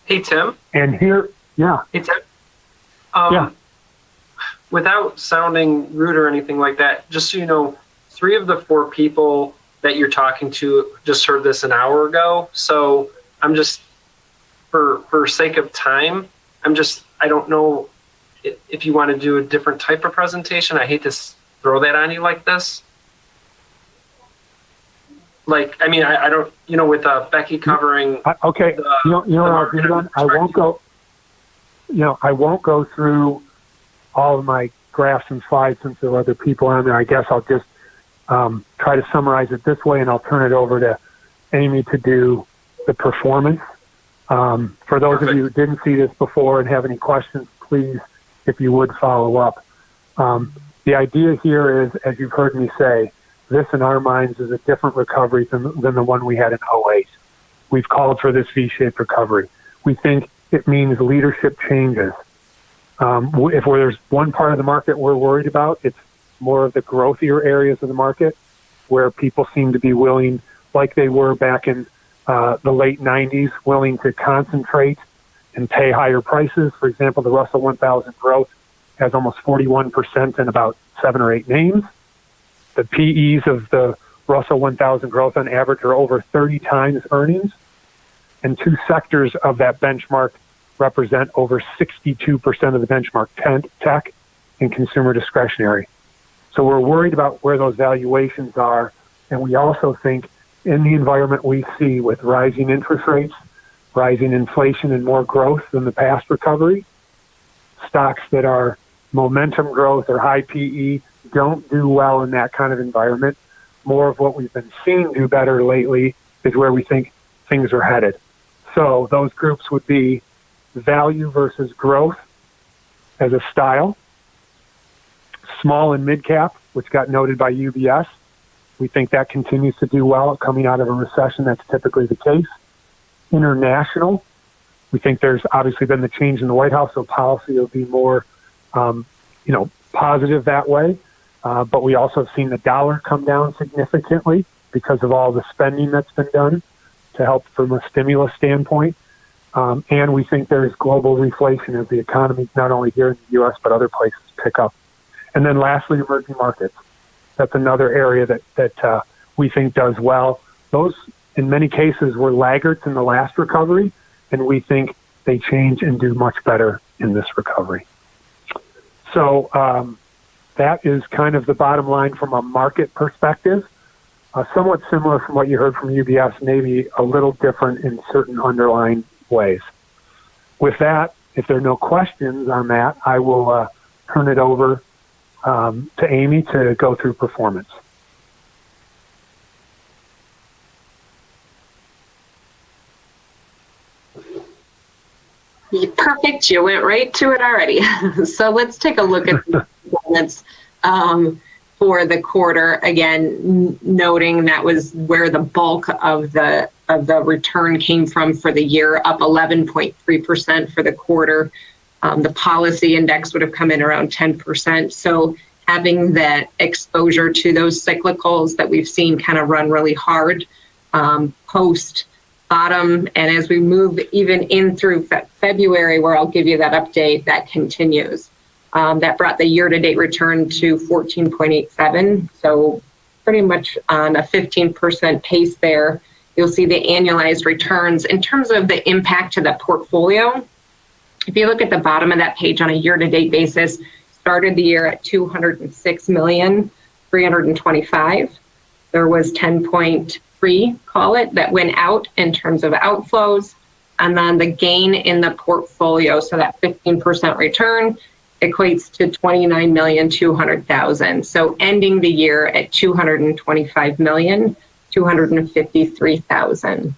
Hey, Tim. And here, yeah. Hey, Tim. Yeah. Without sounding rude or anything like that, just so you know, 3 of the 4 people that you're talking to just heard this an hour ago. So I'm just, for sake of time, I don't know if you want to do a different type of presentation. I hate to throw that on you like this. I don't, with Becky covering. Okay. I won't go. I won't go through all of my graphs and slides since there are other people on there. I guess I'll just try to summarize it this way, and I'll turn it over to Amy to do the performance. For those of you who didn't see this before and have any questions, please, if you would, follow up. The idea here is, as you've heard me say, this in our minds is a different recovery than the one we had in 08. We've called for this V-shaped recovery. We think it means leadership changes. If there's one part of the market we're worried about, it's more of the growthier areas of the market where people seem to be willing, like they were back in the late 90s, willing to concentrate and pay higher prices. For example, the Russell 1000 growth has almost 41% in about 7 or 8 names. The PEs of the Russell 1000 growth on average are over 30 times earnings. And 2 sectors of that benchmark represent over 62% of the benchmark, tech and consumer discretionary. So we're worried about where those valuations are. And we also think in the environment we see with rising interest rates, rising inflation, and more growth than the past recovery, stocks that are momentum growth or high PE don't do well in that kind of environment. More of what we've been seeing do better lately is where we think things are headed. So those groups would be value versus growth as a style, small and mid cap, which got noted by UBS. We think that continues to do well coming out of a recession. That's typically the case. International, we think there's obviously been the change in the White House, so policy will be more, positive that way. But we also have seen the dollar come down significantly because of all the spending that's been done to help from a stimulus standpoint. And we think there's global reflation as the economy, not only here in the U.S., but other places pick up. And then lastly, emerging markets. That's another area that we think does well. Those, in many cases, were laggards in the last recovery, and we think they change and do much better in this recovery. So that is kind of the bottom line from a market perspective. Somewhat similar from what you heard from UBS, maybe a little different in certain underlying ways. with that, if there are no questions on that, I will turn it over to Amy to go through performance. Perfect. You went right to it already. So let's take a look at the performance for the quarter. Again, noting that was where the bulk of the return came from for the year, up 11.3% for the quarter. The policy index would have come in around 10%. So having that exposure to those cyclicals that we've seen kind of run really hard post bottom, and as we move even in through February, where I'll give you that update, that continues. That brought the year-to-date return to 14.87, so pretty much on a 15% pace there. You'll see the annualized returns. In terms of the impact to the portfolio, if you look at the bottom of that page on a year-to-date basis, started the year at $206,325,000. There was 10.3, call it, that went out in terms of outflows. And then the gain in the portfolio, so that 15% return, equates to $29,200,000. So ending the year at $225,253,000.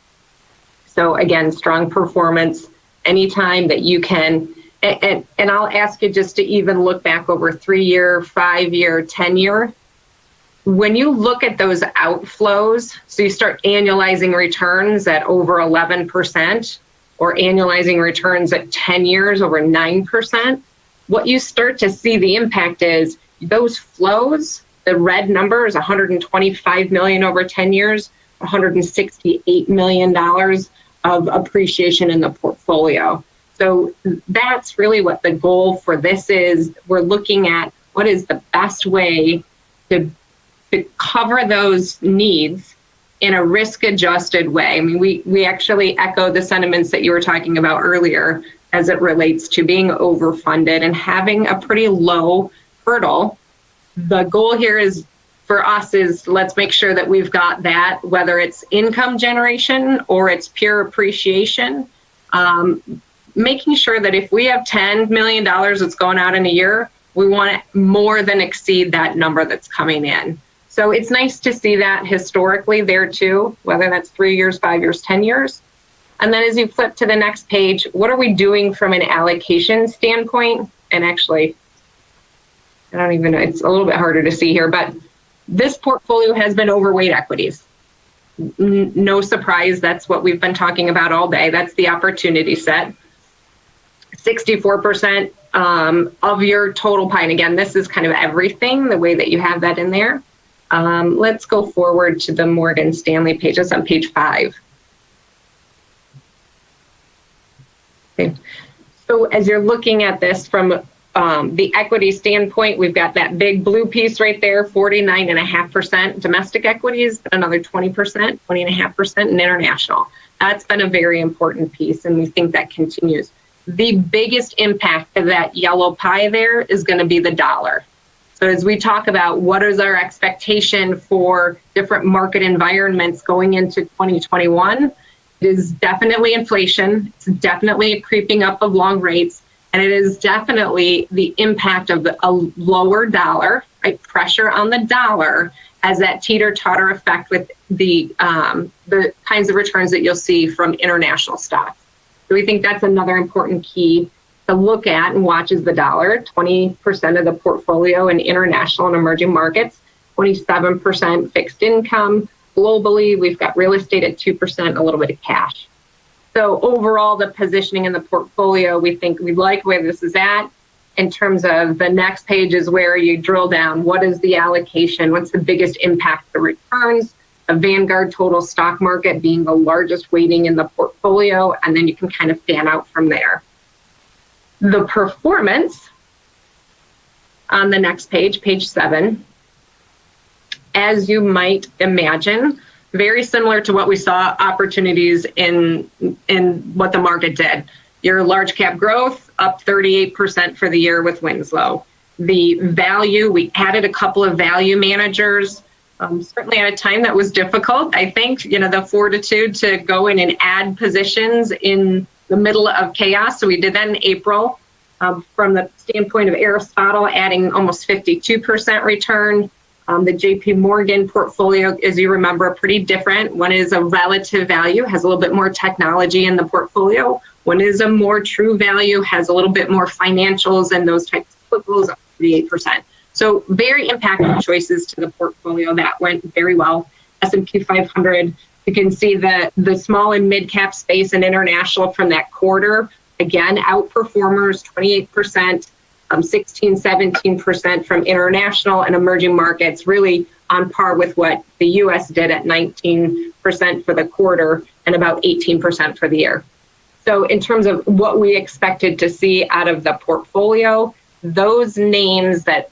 So again, strong performance. Anytime that you can, and I'll ask you just to even look back over 3-year, 5-year, 10-year. When you look at those outflows, so you start annualizing returns at over 11%, or annualizing returns at 10 years over 9%, what you start to see the impact is those flows, the red number is $125 million over 10 years, $168 million of appreciation in the portfolio. So that's really what the goal for this is. We're looking at what is the best way to cover those needs in a risk-adjusted way. I mean, we actually echo the sentiments that you were talking about earlier as it relates to being overfunded and having a pretty low hurdle. The goal here is for us is let's make sure that we've got that, whether it's income generation or it's pure appreciation, making sure that if we have $10 million that's going out in a year, we want to more than exceed that number that's coming in. So it's nice to see that historically there too, whether that's 3 years, 5 years, 10 years. And then as you flip to the next page, what are we doing from an allocation standpoint? And actually, I don't even know, it's a little bit harder to see here, but this portfolio has been overweight equities. No surprise, that's what we've been talking about all day. That's the opportunity set. 64% of your total pie. And again, this is kind of everything, the way that you have that in there. Let's go forward to the Morgan Stanley page. That's on page 5. Okay. So as you're looking at this from the equity standpoint, we've got that big blue piece right there, 49.5% domestic equities, another 20.5% in international. That's been a very important piece, and we think that continues. The biggest impact of that yellow pie there is going to be the dollar. So as we talk about what is our expectation for different market environments going into 2021, it is definitely inflation. It's definitely a creeping up of long rates. And it is definitely the impact of a lower dollar, right? Pressure on the dollar as that teeter-totter effect with the kinds of returns that you'll see from international stocks. So we think that's another important key to look at and watch is the dollar. 20% of the portfolio in international and emerging markets, 27% fixed income. Globally, we've got real estate at 2%, a little bit of cash. So overall, the positioning in the portfolio, we think we like where this is at. In terms of the next page is where you drill down. What is the allocation? What's the biggest impact to returns? A Vanguard total stock market being the largest weighting in the portfolio, and then you can kind of fan out from there. The performance on the next page, page 7, as you might imagine, very similar to what we saw opportunities in what the market did. Your large cap growth up 38% for the year with Winslow. The value, we added a couple of value managers, certainly at a time that was difficult. I think, the fortitude to go in and add positions in the middle of chaos. So we did that in April. From the standpoint of Aristotle, adding almost 52% return. The JP Morgan portfolio, as you remember, pretty different. One is a relative value, has a little bit more technology in the portfolio. One is a more true value, has a little bit more financials and those types of goes up 38%. So very impactful choices to the portfolio that went very well. S&P 500, you can see the small and mid cap space and international from that quarter. Again, outperformers, 28%, 16, 17% from international and emerging markets, really on par with what the US did at 19% for the quarter and about 18% for the year. So in terms of what we expected to see out of the portfolio, those names that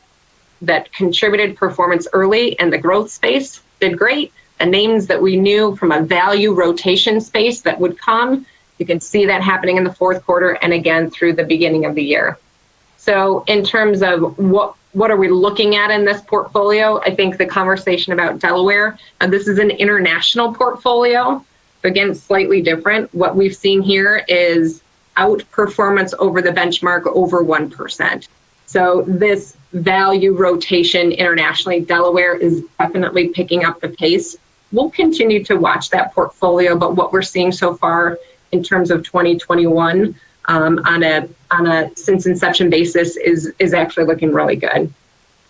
contributed performance early in the growth space did great. The names that we knew from a value rotation space that would come, you can see that happening in the fourth quarter and again through the beginning of the year. So in terms of what are we looking at in this portfolio, I think the conversation about Delaware, this is an international portfolio. Again, slightly different. What we've seen here is outperformance over the benchmark over 1%. So this value rotation internationally, Delaware is definitely picking up the pace. We'll continue to watch that portfolio, but what we're seeing so far in terms of 2021 on a since inception basis is actually looking really good.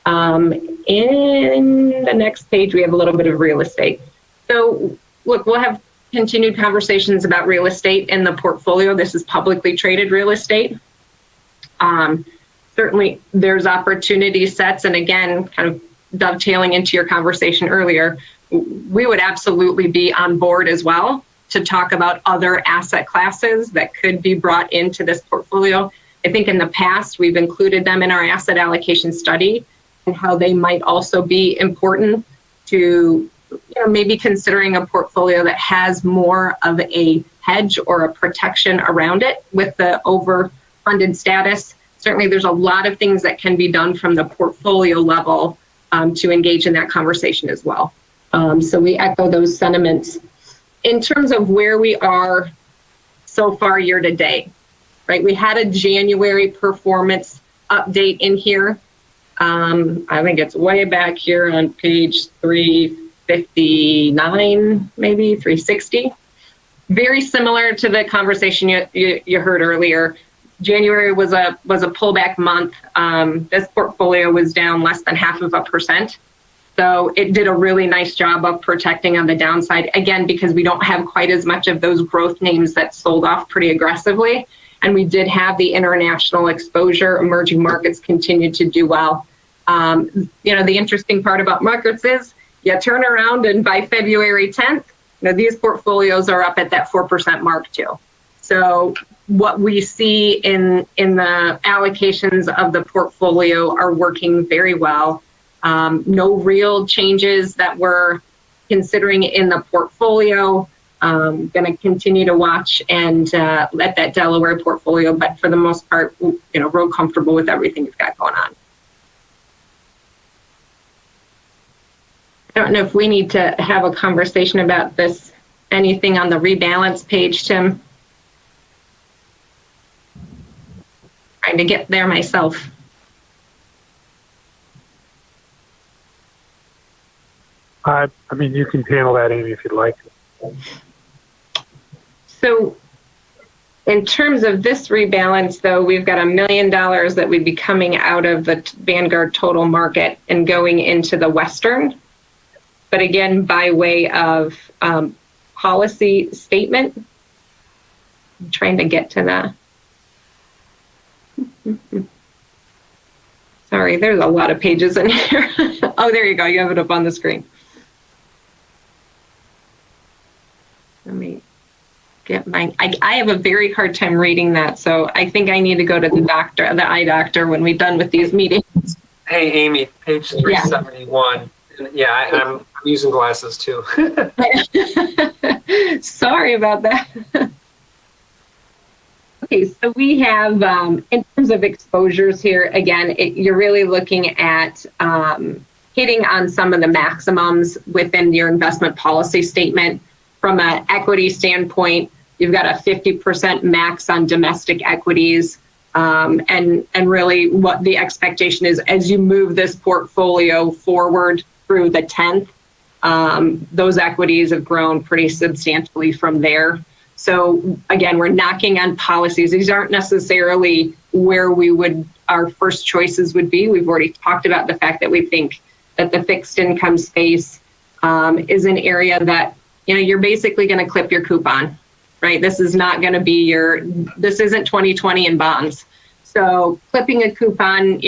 In the next page, we have a little bit of real estate. So look, we'll have continued conversations about real estate in the portfolio. This is publicly traded real estate. Certainly there's opportunity sets, and again, kind of dovetailing into your conversation earlier, we would absolutely be on board as well to talk about other asset classes that could be brought into this portfolio. I think in the past, we've included them in our asset allocation study and how they might also be important to maybe considering a portfolio that has more of a hedge or a protection around it with the overfunded status. Certainly there's a lot of things that can be done from the portfolio level to engage in that conversation as well. So we echo those sentiments. In terms of where we are so far year to date, right? We had a January performance update in here. I think it's way back here on page 359, maybe 360. Very similar to the conversation you heard earlier. January was a pullback month. This portfolio was down less than 0.5%. So it did a really nice job of protecting on the downside, again, because we don't have quite as much of those growth names that sold off pretty aggressively. And we did have the international exposure. Emerging markets continued to do well. The interesting part about markets is you turn around and by February 10th, these portfolios are up at that 4% mark too. So what we see in the allocations of the portfolio are working very well. No real changes that we're considering in the portfolio. Going to continue to watch and let that Delaware portfolio, but for the most part, real comfortable with everything we've got going on. I don't know if we need to have a conversation about this. Anything on the rebalance page, Tim? Trying to get there myself. I mean, you can handle that, Amy, if you'd like. So in terms of this rebalance, though, we've got $1 million that would be coming out of the Vanguard total market and going into the Western. But again, by way of policy statement, I'm trying to get to the... Sorry, there's a lot of pages in here. Oh, there you go. You have it up on the screen. Let me get mine. I have a very hard time reading that, so I think I need to go to the eye doctor when we're done with these meetings. Hey, Amy, page 371. Yeah, I'm using glasses too. Sorry about that. Okay, so we have, in terms of exposures here, again, you're really looking at hitting on some of the maximums within your investment policy statement. From an equity standpoint, you've got a 50% max on domestic equities. And really what the expectation is as you move this portfolio forward through the 10th, those equities have grown pretty substantially from there. So again, we're knocking on policies. These aren't necessarily where our first choices would be. We've already talked about the fact that we think that the fixed income space is an area that, you're basically going to clip your coupon, right? This is not going to be this isn't 2020 in bonds. So clipping a coupon,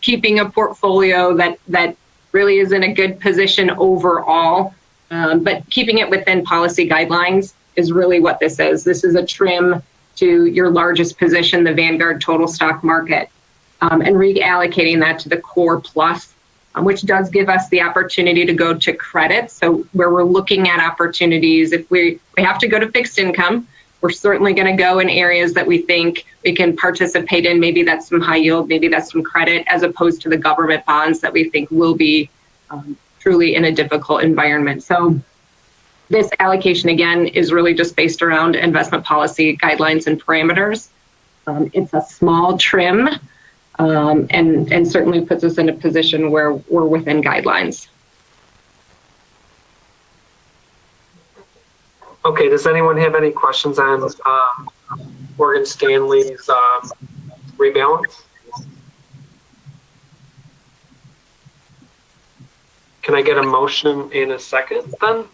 keeping a portfolio that really is in a good position overall, but keeping it within policy guidelines is really what this is. This is a trim to your largest position, the Vanguard Total Stock Market, and reallocating that to the Core Plus, which does give us the opportunity to go to credit. So where we're looking at opportunities, if we have to go to fixed income, we're certainly going to go in areas that we think we can participate in. Maybe that's some high yield, maybe that's some credit, as opposed to the government bonds that we think will be truly in a difficult environment. So this allocation, again, is really just based around investment policy guidelines and parameters. It's a small trim, and certainly puts us in a position where we're within guidelines. Okay, does anyone have any questions on Morgan Stanley's rebalance? Can I get a motion in a second then?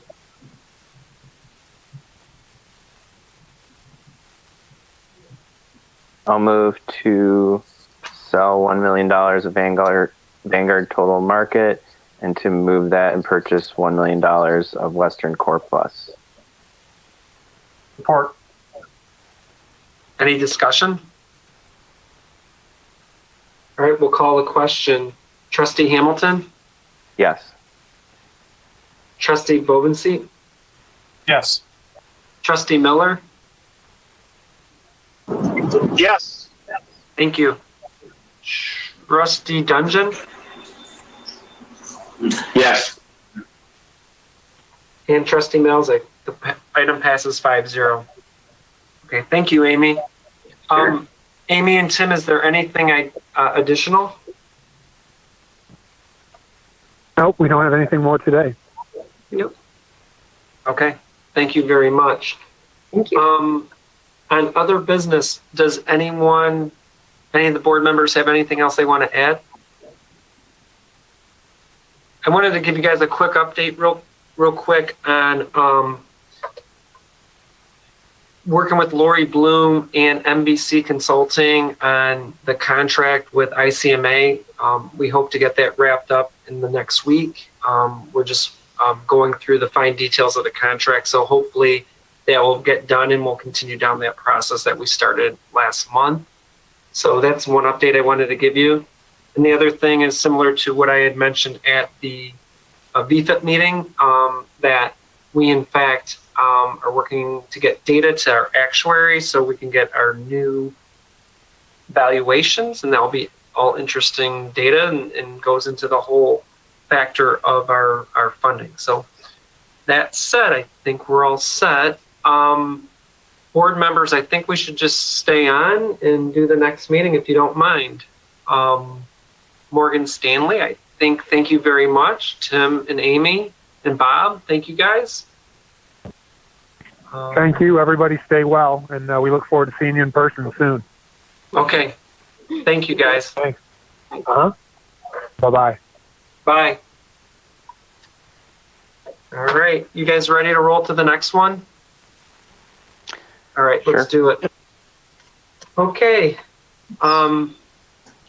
I'll move to sell $1 million of Vanguard Total Market and to move that and purchase $1 million of Western Core Plus. Support. Any discussion? All right, we'll call the question. Trustee Hamilton? Yes. Trustee Bovenseat? Yes. Trustee Miller? Yes. Thank you. Trustee Dungeon? Yes. And Trustee Malzig. The item passes 5-0. Okay, thank you, Amy. Sure. Amy and Tim, is there anything additional? Nope, we don't have anything more today. Nope. Okay, thank you very much. Thank you. On other business, does any of the board members have anything else they want to add? I wanted to give you guys a quick update real quick on working with Lori Bloom and MBC Consulting on the contract with ICMA. We hope to get that wrapped up in the next week. We're just going through the fine details of the contract, so hopefully that will get done and we'll continue down that process that we started last month. So that's one update I wanted to give you. And the other thing is similar to what I had mentioned at the VFIP meeting, that we in fact are working to get data to our actuaries so we can get our new valuations, and that will be all interesting data and goes into the whole factor of our funding. So that said, I think we're all set. Board members, I think we should just stay on and do the next meeting if you don't mind. Morgan Stanley, I think, thank you very much. Tim and Amy and Bob, thank you guys. Thank you. Everybody stay well, and we look forward to seeing you in person soon. Okay. Thank you guys. Thanks. Bye-bye. Bye. All right. You guys ready to roll to the next one? All right, let's do it. Okay.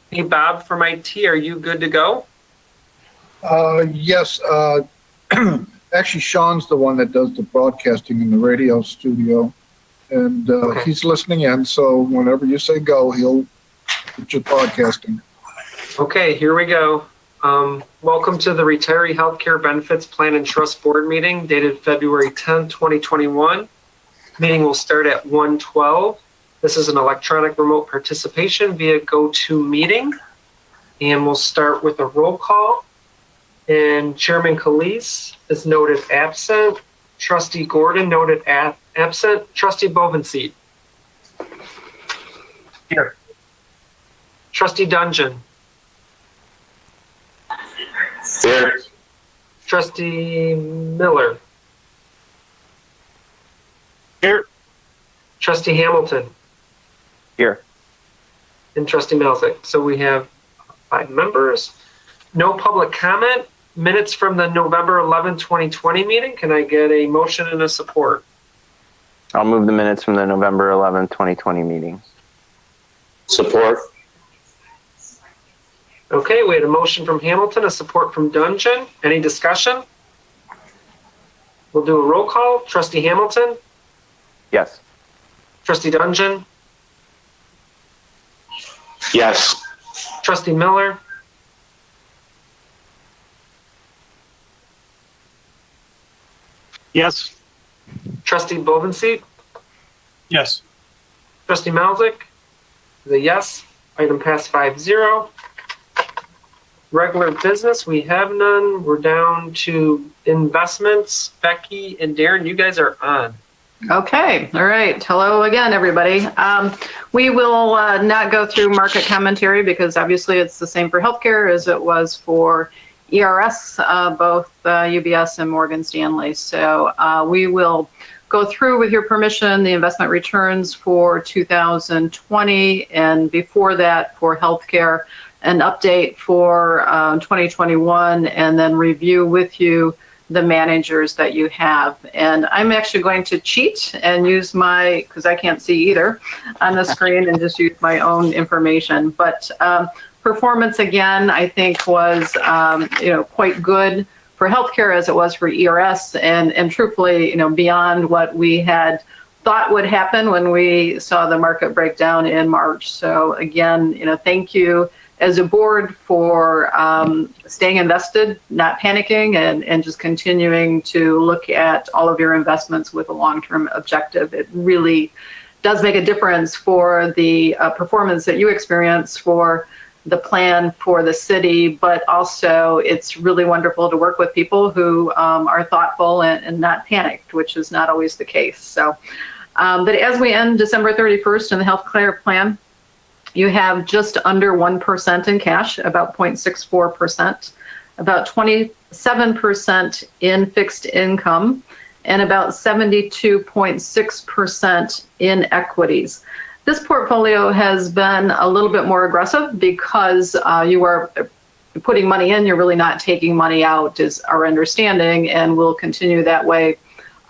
Hey, Bob from IT, are you good to go? Yes. Actually, Sean's the one that does the broadcasting in the radio studio, and he's listening in. So whenever you say go, he'll put your broadcasting. Okay, here we go. Welcome to the Retiree Healthcare Benefits Plan and Trust Board meeting dated February 10, 2021. Meeting will start at 1:12. This is an electronic remote participation via GoToMeeting. And we'll start with a roll call. And Chairman Calise is noted absent. Trustee Gordon noted Absent. Trustee Bovenseat. Here. Trustee Dungeon. Here. Trustee Miller. Here. Trustee Hamilton. Here. And Trustee Melzick. So we have 5 members. No public comment. Minutes from the November 11, 2020 meeting. Can I get a motion and a support? I'll move the minutes from the November 11, 2020 meeting. Support. Okay, we had a motion from Hamilton, a support from Dungeon. Any discussion? We'll do a roll call. Trustee Hamilton, Yes. Trustee Dungeon, Yes. Trustee Miller, Yes. Trustee Bovenseat, Yes. Trustee Malzick, the yes. Item passed 5-0. Regular business, we have none. We're down to investments. Becky and Darren, you guys are on. Okay, all right. Hello again, everybody. We will not go through market commentary because obviously it's the same for healthcare as it was for ERS, both UBS and Morgan Stanley. So we will go through, with your permission, the investment returns for 2020, and before that for healthcare, an update for 2021, and then review with you the managers that you have. And I'm actually going to cheat and use my, because I can't see either on the screen, and just use my own information. But performance, again, I think was quite good for healthcare as it was for ERS, and truthfully, beyond what we had thought would happen when we saw the market breakdown in March. So again, thank you as a board for staying invested, not panicking, and just continuing to look at all of your investments with a long-term objective. It really does make a difference for the performance that you experience, for the plan for the city, but also it's really wonderful to work with people who are thoughtful and not panicked, which is not always the case. So, but as we end December 31st in the healthcare plan, you have just under 1% in cash, about 0.64%, about 27% in fixed income, and about 72.6% in equities. This portfolio has been a little bit more aggressive because you are putting money in, you're really not taking money out, is our understanding, and will continue that way.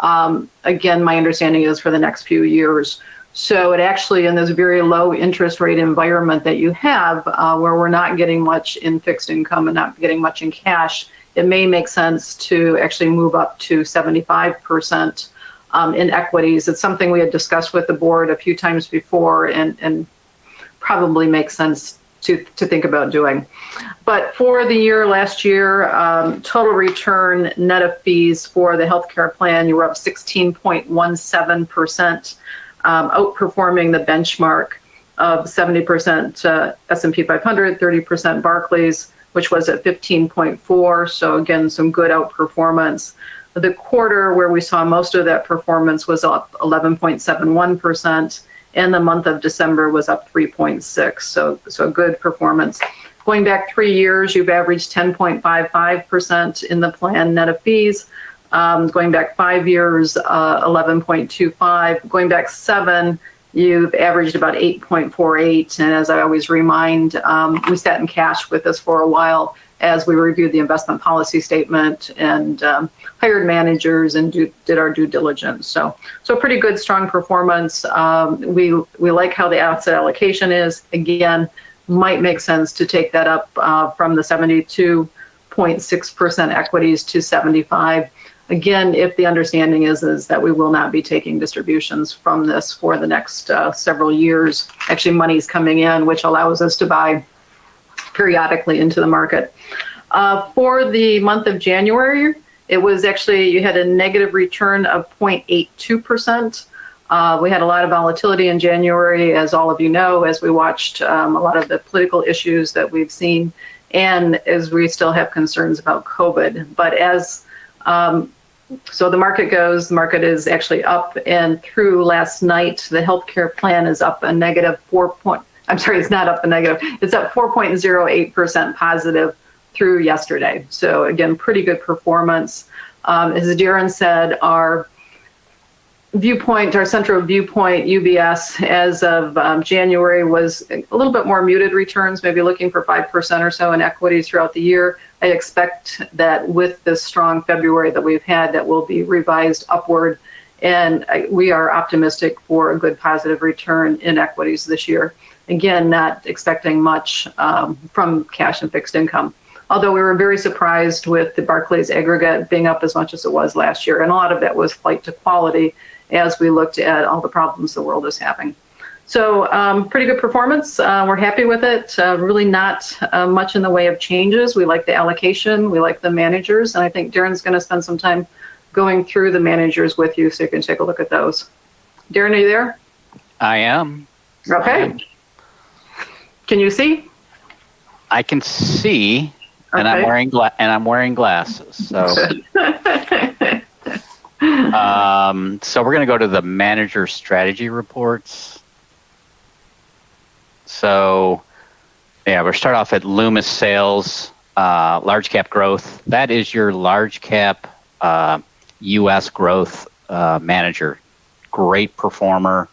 Again, my understanding is for the next few years. So it actually, in this very low interest rate environment that you have, where we're not getting much in fixed income and not getting much in cash, it may make sense to actually move up to 75% in equities. It's something we had discussed with the board a few times before, and probably makes sense to think about doing. But for the year last year, total return net of fees for the healthcare plan, you were up 16.17%, outperforming the benchmark of 70% S&P 500, 30% Barclays, which was at 15.4. So again, some good outperformance. The quarter where we saw most of that performance was up 11.71%, and the month of December was up 3.6. So good performance. Going back 3 years, you've averaged 10.55% in the plan net of fees. Going back 5 years, 11.25. Going back 7, you've averaged about 8.48. And as I always remind, we sat in cash with this for a while as we reviewed the investment policy statement and hired managers and did our due diligence. So pretty good, strong performance. We like how the asset allocation is. Again, might make sense to take that up from the 72.6% equities to 75. Again, if the understanding is that we will not be taking distributions from this for the next several years. Actually, money's coming in, which allows us to buy periodically into the market. For the month of January, it was actually, you had a negative return of 0.82%. We had a lot of volatility in January, as all of you know, as we watched a lot of the political issues that we've seen, and as we still have concerns about COVID. But as So the market is actually up, and through last night, the healthcare plan is up a negative it's not up a negative, it's up 4.08% positive through yesterday. So again, pretty good performance. As Darren said, our central viewpoint, UBS, as of January was a little bit more muted returns, maybe looking for 5% or so in equities throughout the year. I expect that with this strong February that we've had, that will be revised upward. And we are optimistic for a good positive return in equities this year. Again, not expecting much from cash and fixed income. Although we were very surprised with the Barclays aggregate being up as much as it was last year. And a lot of that was flight to quality as we looked at all the problems the world is having. So pretty good performance. We're happy with it. Really not much in the way of changes. We like the allocation. We like the managers. And I think Darren's going to spend some time going through the managers with you so you can take a look at those. Darren, are you there? I am. Okay. Can you see? I can see, and Okay. I'm wearing glasses. So, so we're going to go to the manager strategy reports. So, yeah, we'll start off at Loomis Sales, large cap growth. That is your large cap U.S. growth manager. Great performer.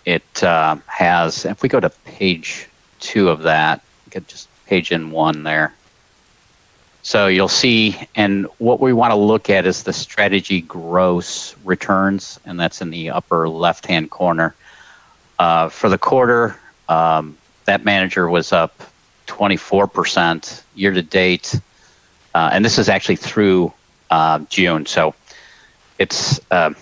It has, if we go to page 2 of that, get just page in 1 there. So you'll see, and what we want to look at is the strategy gross returns, and that's in the upper left-hand corner. For the quarter, that manager was up 24% year to date, and this is actually through June. So it's so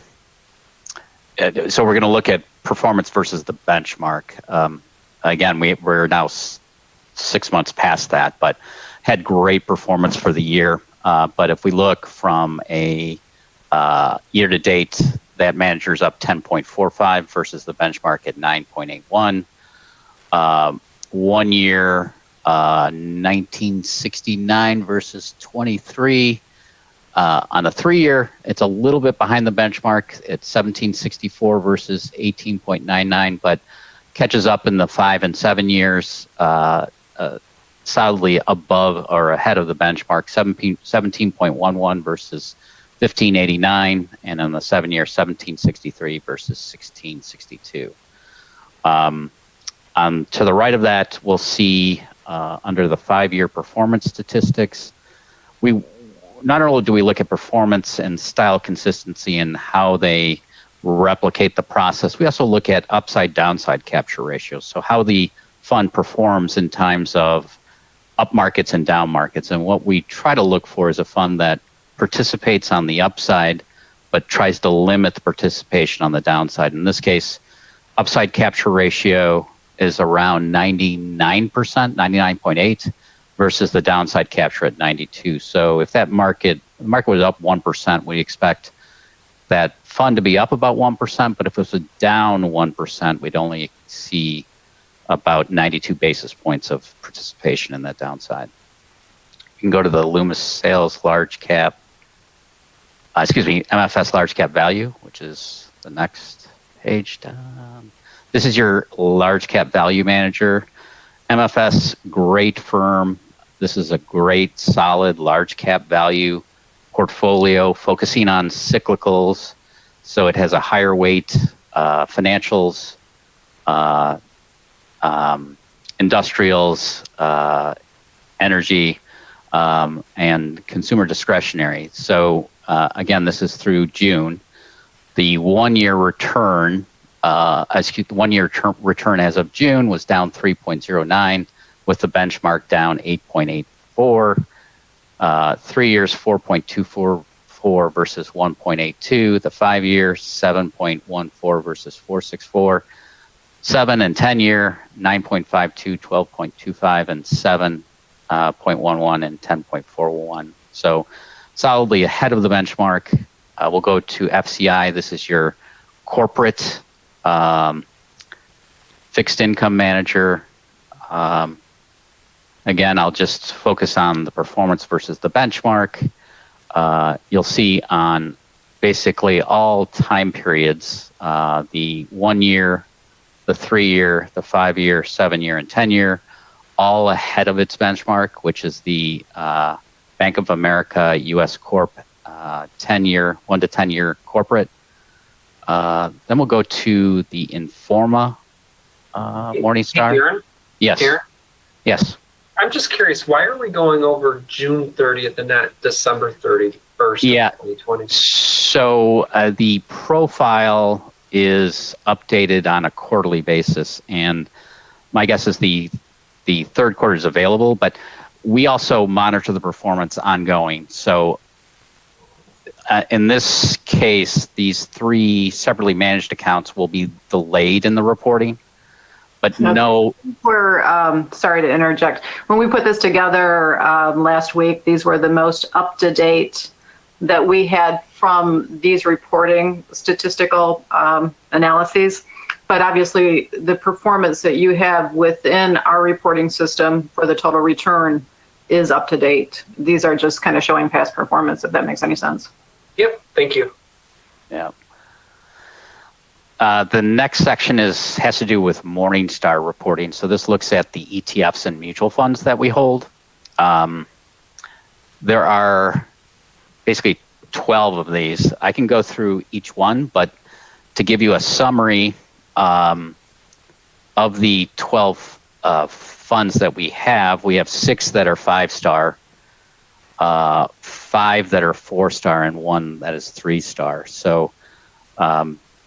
we're going to look at performance versus the benchmark. Again, we're now 6 months past that, but had great performance for the year. But if we look from a year to date, that manager's up 10.45 versus the benchmark at 9.81. 1 year, 1969 versus 23. On a 3 year, it's a little bit behind the benchmark at 1764 versus 18.99, but catches up in the 5 and 7 years, solidly above or ahead of the benchmark, 17.11 versus 1589, and on the 7 year, 1763 versus 1662. To the right of that, we'll see under the 5 year performance statistics, we not only do we look at performance and style consistency and how they replicate the process, we also look at upside downside capture ratios. So how the fund performs in times of up markets and down markets. And what we try to look for is a fund that participates on the upside, but tries to limit the participation on the downside. In this case, upside capture ratio is around 99%, 99.8, versus the downside capture at 92. So if the market was up 1%, we expect that fund to be up about 1%, but if it was down 1%, we'd only see about 92 basis points of participation in that downside. You can go to the Loomis Sales large cap, MFS large cap value, which is the next page down. This is your large cap value manager. MFS, great firm. This is a great, solid, large cap value portfolio focusing on cyclicals. So it has a higher weight, financials, industrials, energy, and consumer discretionary. So again, this is through June. The 1 year return, return as of June was down 3.09, with the benchmark down 8.84. 3 years, 4.244 versus 1.82. The 5 year, 7.14 versus 4.64. 7 and 10 year, 9.52, 12.25, and 7.11 and 10.41. So solidly ahead of the benchmark. We'll go to FCI. This is your corporate fixed income manager. Again, I'll just focus on the performance versus the benchmark. you'll see on basically all time periods, the 1 year, the 3 year, the 5 year, 7 year, and 10 year, all ahead of its benchmark, which is the Bank of America U.S. Corp 10 year, 1 to 10 year corporate. Then we'll go to the Informa Morningstar. Hey, Darren? Yes. Darren? Yes. I'm just curious, why are we going over June 30th and not December 31st Yeah. of 2020? So the profile is updated on a quarterly basis, and my guess is the third quarter is available, but we also monitor the performance ongoing. So in this case, these 3 separately managed accounts will be delayed in the reporting, but no. We're sorry to interject. When we put this together last week, these were the most up-to-date that we had from these reporting statistical analyses. But obviously, the performance that you have within our reporting system for the total return is up to date. These are just kind of showing past performance, if that makes any sense. Yep, thank you. Yeah. The next section has to do with Morningstar reporting. So this looks at the ETFs and mutual funds that we hold. There are basically 12 of these. I can go through each one, but to give you a summary of the 12 funds that we have 6 that are 5-star, 5 that are 4-star, and 1 that is 3-star. So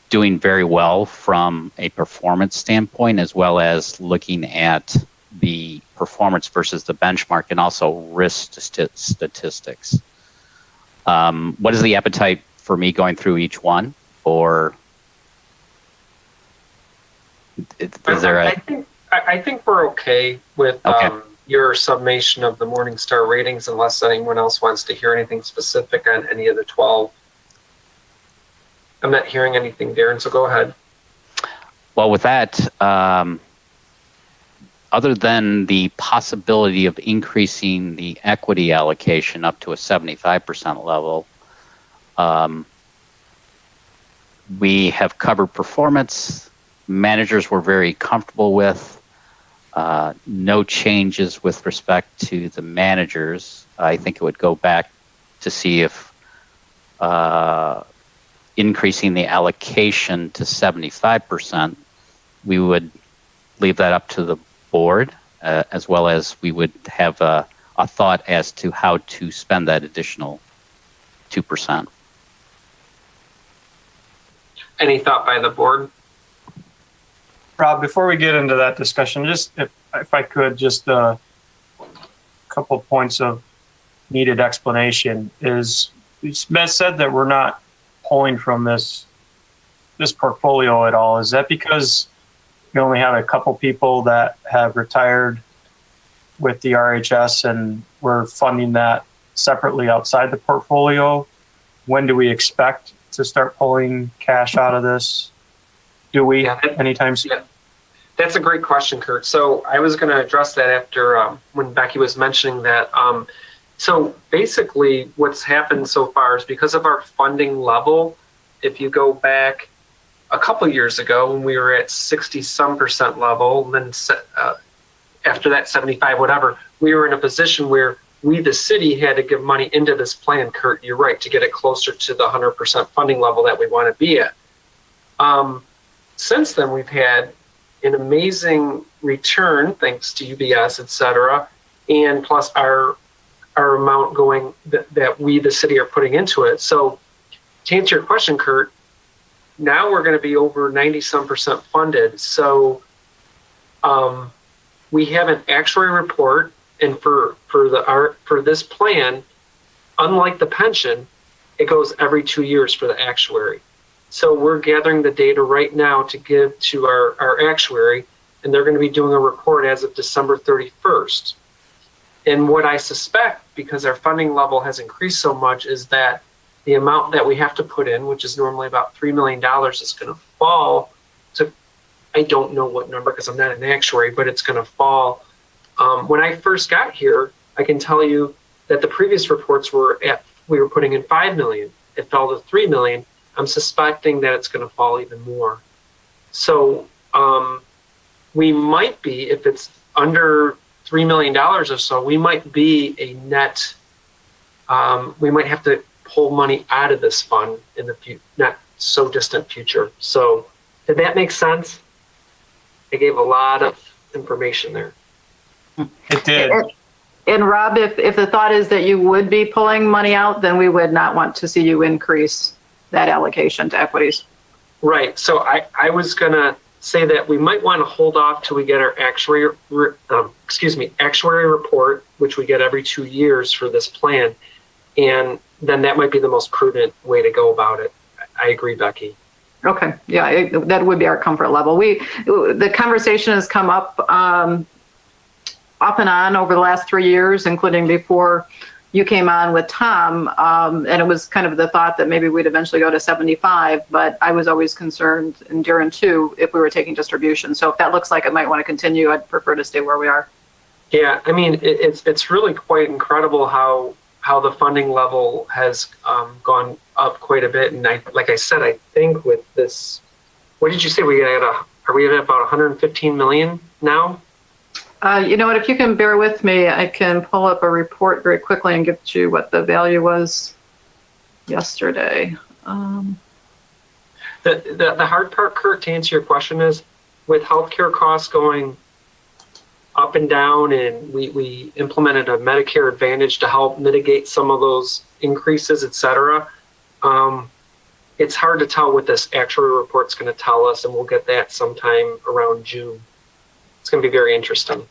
doing very well from a performance standpoint, as well as looking at the performance versus the benchmark and also risk statistics. What is the appetite for me going through each one? Or is there a... I think we're okay with your summation of the Morningstar ratings, unless anyone else wants to hear anything specific on any of the 12. I'm not hearing anything, Darren, so go ahead. Well, with that, other than the possibility of increasing the equity allocation up to a 75% level, we have covered performance. Managers we're very comfortable with. No changes with respect to the managers. I think it would go back to see if increasing the allocation to 75%, we would leave that up to the board, as well as we would have a thought as to how to spend that additional 2%. Any thought by the board? Rob, before we get into that discussion, just if I could, just a couple points of needed explanation. Is it's been said that we're not pulling from this portfolio at all. Is that because we only have a couple people that have retired with the RHS and we're funding that separately outside the portfolio? When do we expect to start pulling cash out of this? Do we anytime soon? Yeah. That's a great question, Kurt. So I was going to address that after when Becky was mentioning that. So basically what's happened so far is because of our funding level, if you go back a couple years ago when we were at 60-some% level, then after that 75, whatever, we were in a position where we, the city, had to give money into this plan, Kurt, you're right, to get it closer to the 100% funding level that we want to be at. Since then, we've had an amazing return, thanks to UBS, et cetera, and plus our amount going that we, the city, are putting into it. So to answer your question, Kurt, now we're going to be over 90-some% funded. So we have an actuary report, and for this plan, unlike the pension, it goes every 2 years for the actuary. So we're gathering the data right now to give to our actuary, and they're going to be doing a report as of December 31st. And what I suspect, because our funding level has increased so much, is that the amount that we have to put in, which is normally about $3 million, is going to fall to, I don't know what number because I'm not an actuary, but it's going to fall. When I first got here, I can tell you that the previous reports were at we were putting in 5 million. It fell to 3 million. I'm suspecting that it's going to fall even more. So we might be, if it's under $3 million or so, we might be a net, we might have to pull money out of this fund in the not so distant future. So did that make sense? I gave a lot of information there. It did. And Rob, if the thought is that you would be pulling money out, then we would not want to see you increase that allocation to equities. Right. So I was going to say that we might want to hold off till we get our actuary report, which we get every 2 years for this plan. And then that might be the most prudent way to go about it. I agree, Becky. Okay. Yeah, that would be our comfort level. The conversation has come up off and on over the last 3 years, including before you came on with Tom, and it was kind of the thought that maybe we'd eventually go to 75, but I was always concerned, and Darren too, if we were taking distribution. So if that looks like it might want to continue, I'd prefer to stay where we are. Yeah, I mean, it's really quite incredible how the funding level has gone up quite a bit. And like I said, I think with this, what did you say? Are we at about 115 million now? You know what, if you can bear with me, I can pull up a report very quickly and give you what the value was yesterday. The hard part, Kurt, to answer your question is, with healthcare costs going up and down, and we implemented a Medicare Advantage to help mitigate some of those increases, et cetera. It's hard to tell what this actuary report's going to tell us, and we'll get that sometime around June. It's going to be very interesting.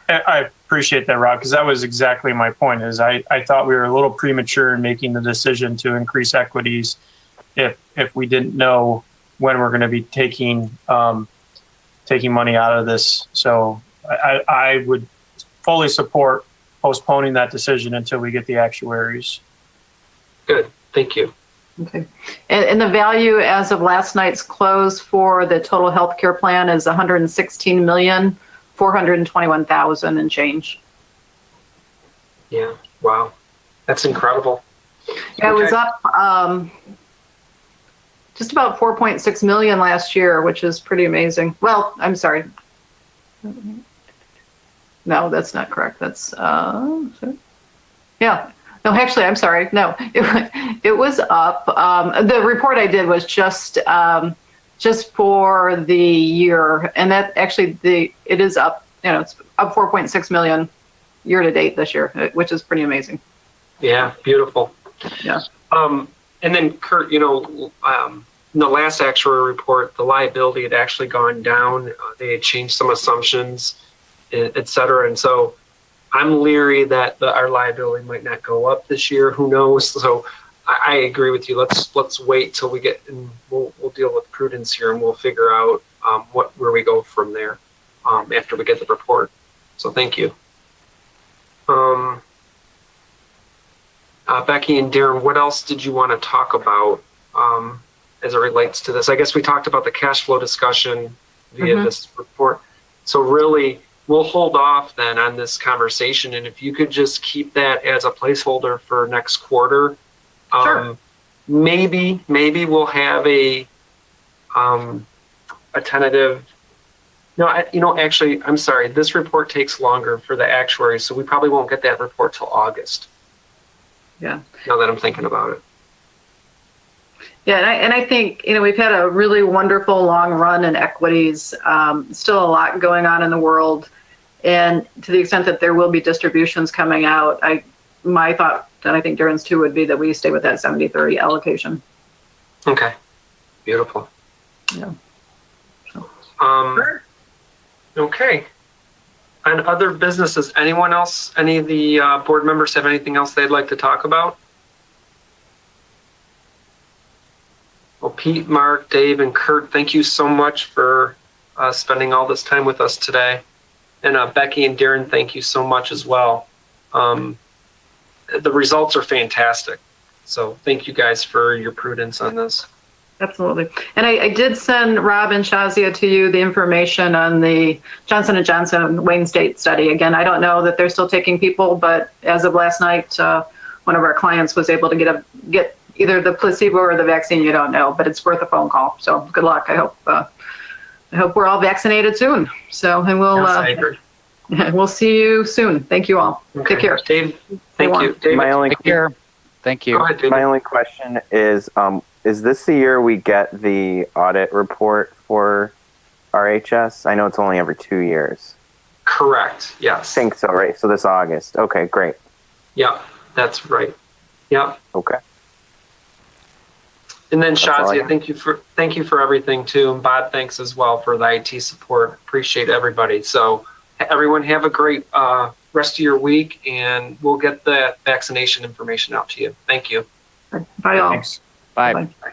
I appreciate that, Rob, because that was exactly my point. Is I thought we were a little premature in making the decision to increase equities if we didn't know when we're going to be taking money out of this. So I would fully support postponing that decision until we get the actuaries. Good, thank you. Okay, and the value as of last night's close for the total healthcare plan is 116,421,000 and change. Yeah, wow, that's incredible. Yeah, it was up just about 4.6 million last year, which is pretty amazing. Well, I'm sorry. No, that's not correct. That's yeah. No, actually, I'm sorry. No, it was up. The report I did was just for the year, and that actually it is up. You know, it's up 4.6 million year to date this year, which is pretty amazing. Yeah, beautiful. Yeah. And then Kurt, in the last actuary report, the liability had actually gone down. They had changed some assumptions, et cetera, and so I'm leery that our liability might not go up this year. Who knows? So I agree with you. Let's wait till we get, and we'll deal with prudence here, and we'll figure out where we go from there after we get the report. So thank you. Becky and Darren, what else did you want to talk about as it relates to this? I guess we talked about the cash flow discussion via this report. So really, we'll hold off then on this conversation, and if you could just keep that as a placeholder for next quarter, sure. Maybe we'll have a tentative. No, actually, I'm sorry. This report takes longer for the actuaries, so we probably won't get that report till August. Yeah. Now that I'm thinking about it. Yeah, and I think, we've had a really wonderful long run in equities. Still a lot going on in the world. And to the extent that there will be distributions coming out, my thought, and I think Darren's too, would be that we stay with that 70-30 allocation. Okay. Beautiful. Yeah. Sure. Okay. On other businesses, anyone else, any of the board members have anything else they'd like to talk about? Well, Pete, Mark, Dave, and Kurt, thank you so much for spending all this time with us today. And Becky and Darren, thank you so much as well. The results are fantastic. So thank you guys for your prudence on this. Absolutely. And I did send Rob and Shazia to you the information on the Johnson & Johnson Wayne State study. Again, I don't know that they're still taking people, but as of last night, one of our clients was able to get either the placebo or the vaccine. You don't know, but it's worth a phone call. So good luck. I hope we're all vaccinated soon. So, and Yes, I agree. we'll see you soon. Thank you all. Okay. Take care. Dave, thank you. David, My only Take care. Thank you. go ahead, David. my only question is this the year we get the audit report for RHS? I know it's only every 2 years. Correct. Yes. I think so, right? So this August. Okay, great. Yep, that's right. Yep. Okay. And then all I Shazia, got. thank you for everything too. And Bob, thanks as well for the IT support. Appreciate everybody. So everyone have a great rest of your week, and we'll get the vaccination information out to you. Thank you. Bye all. Thanks. Bye. Bye.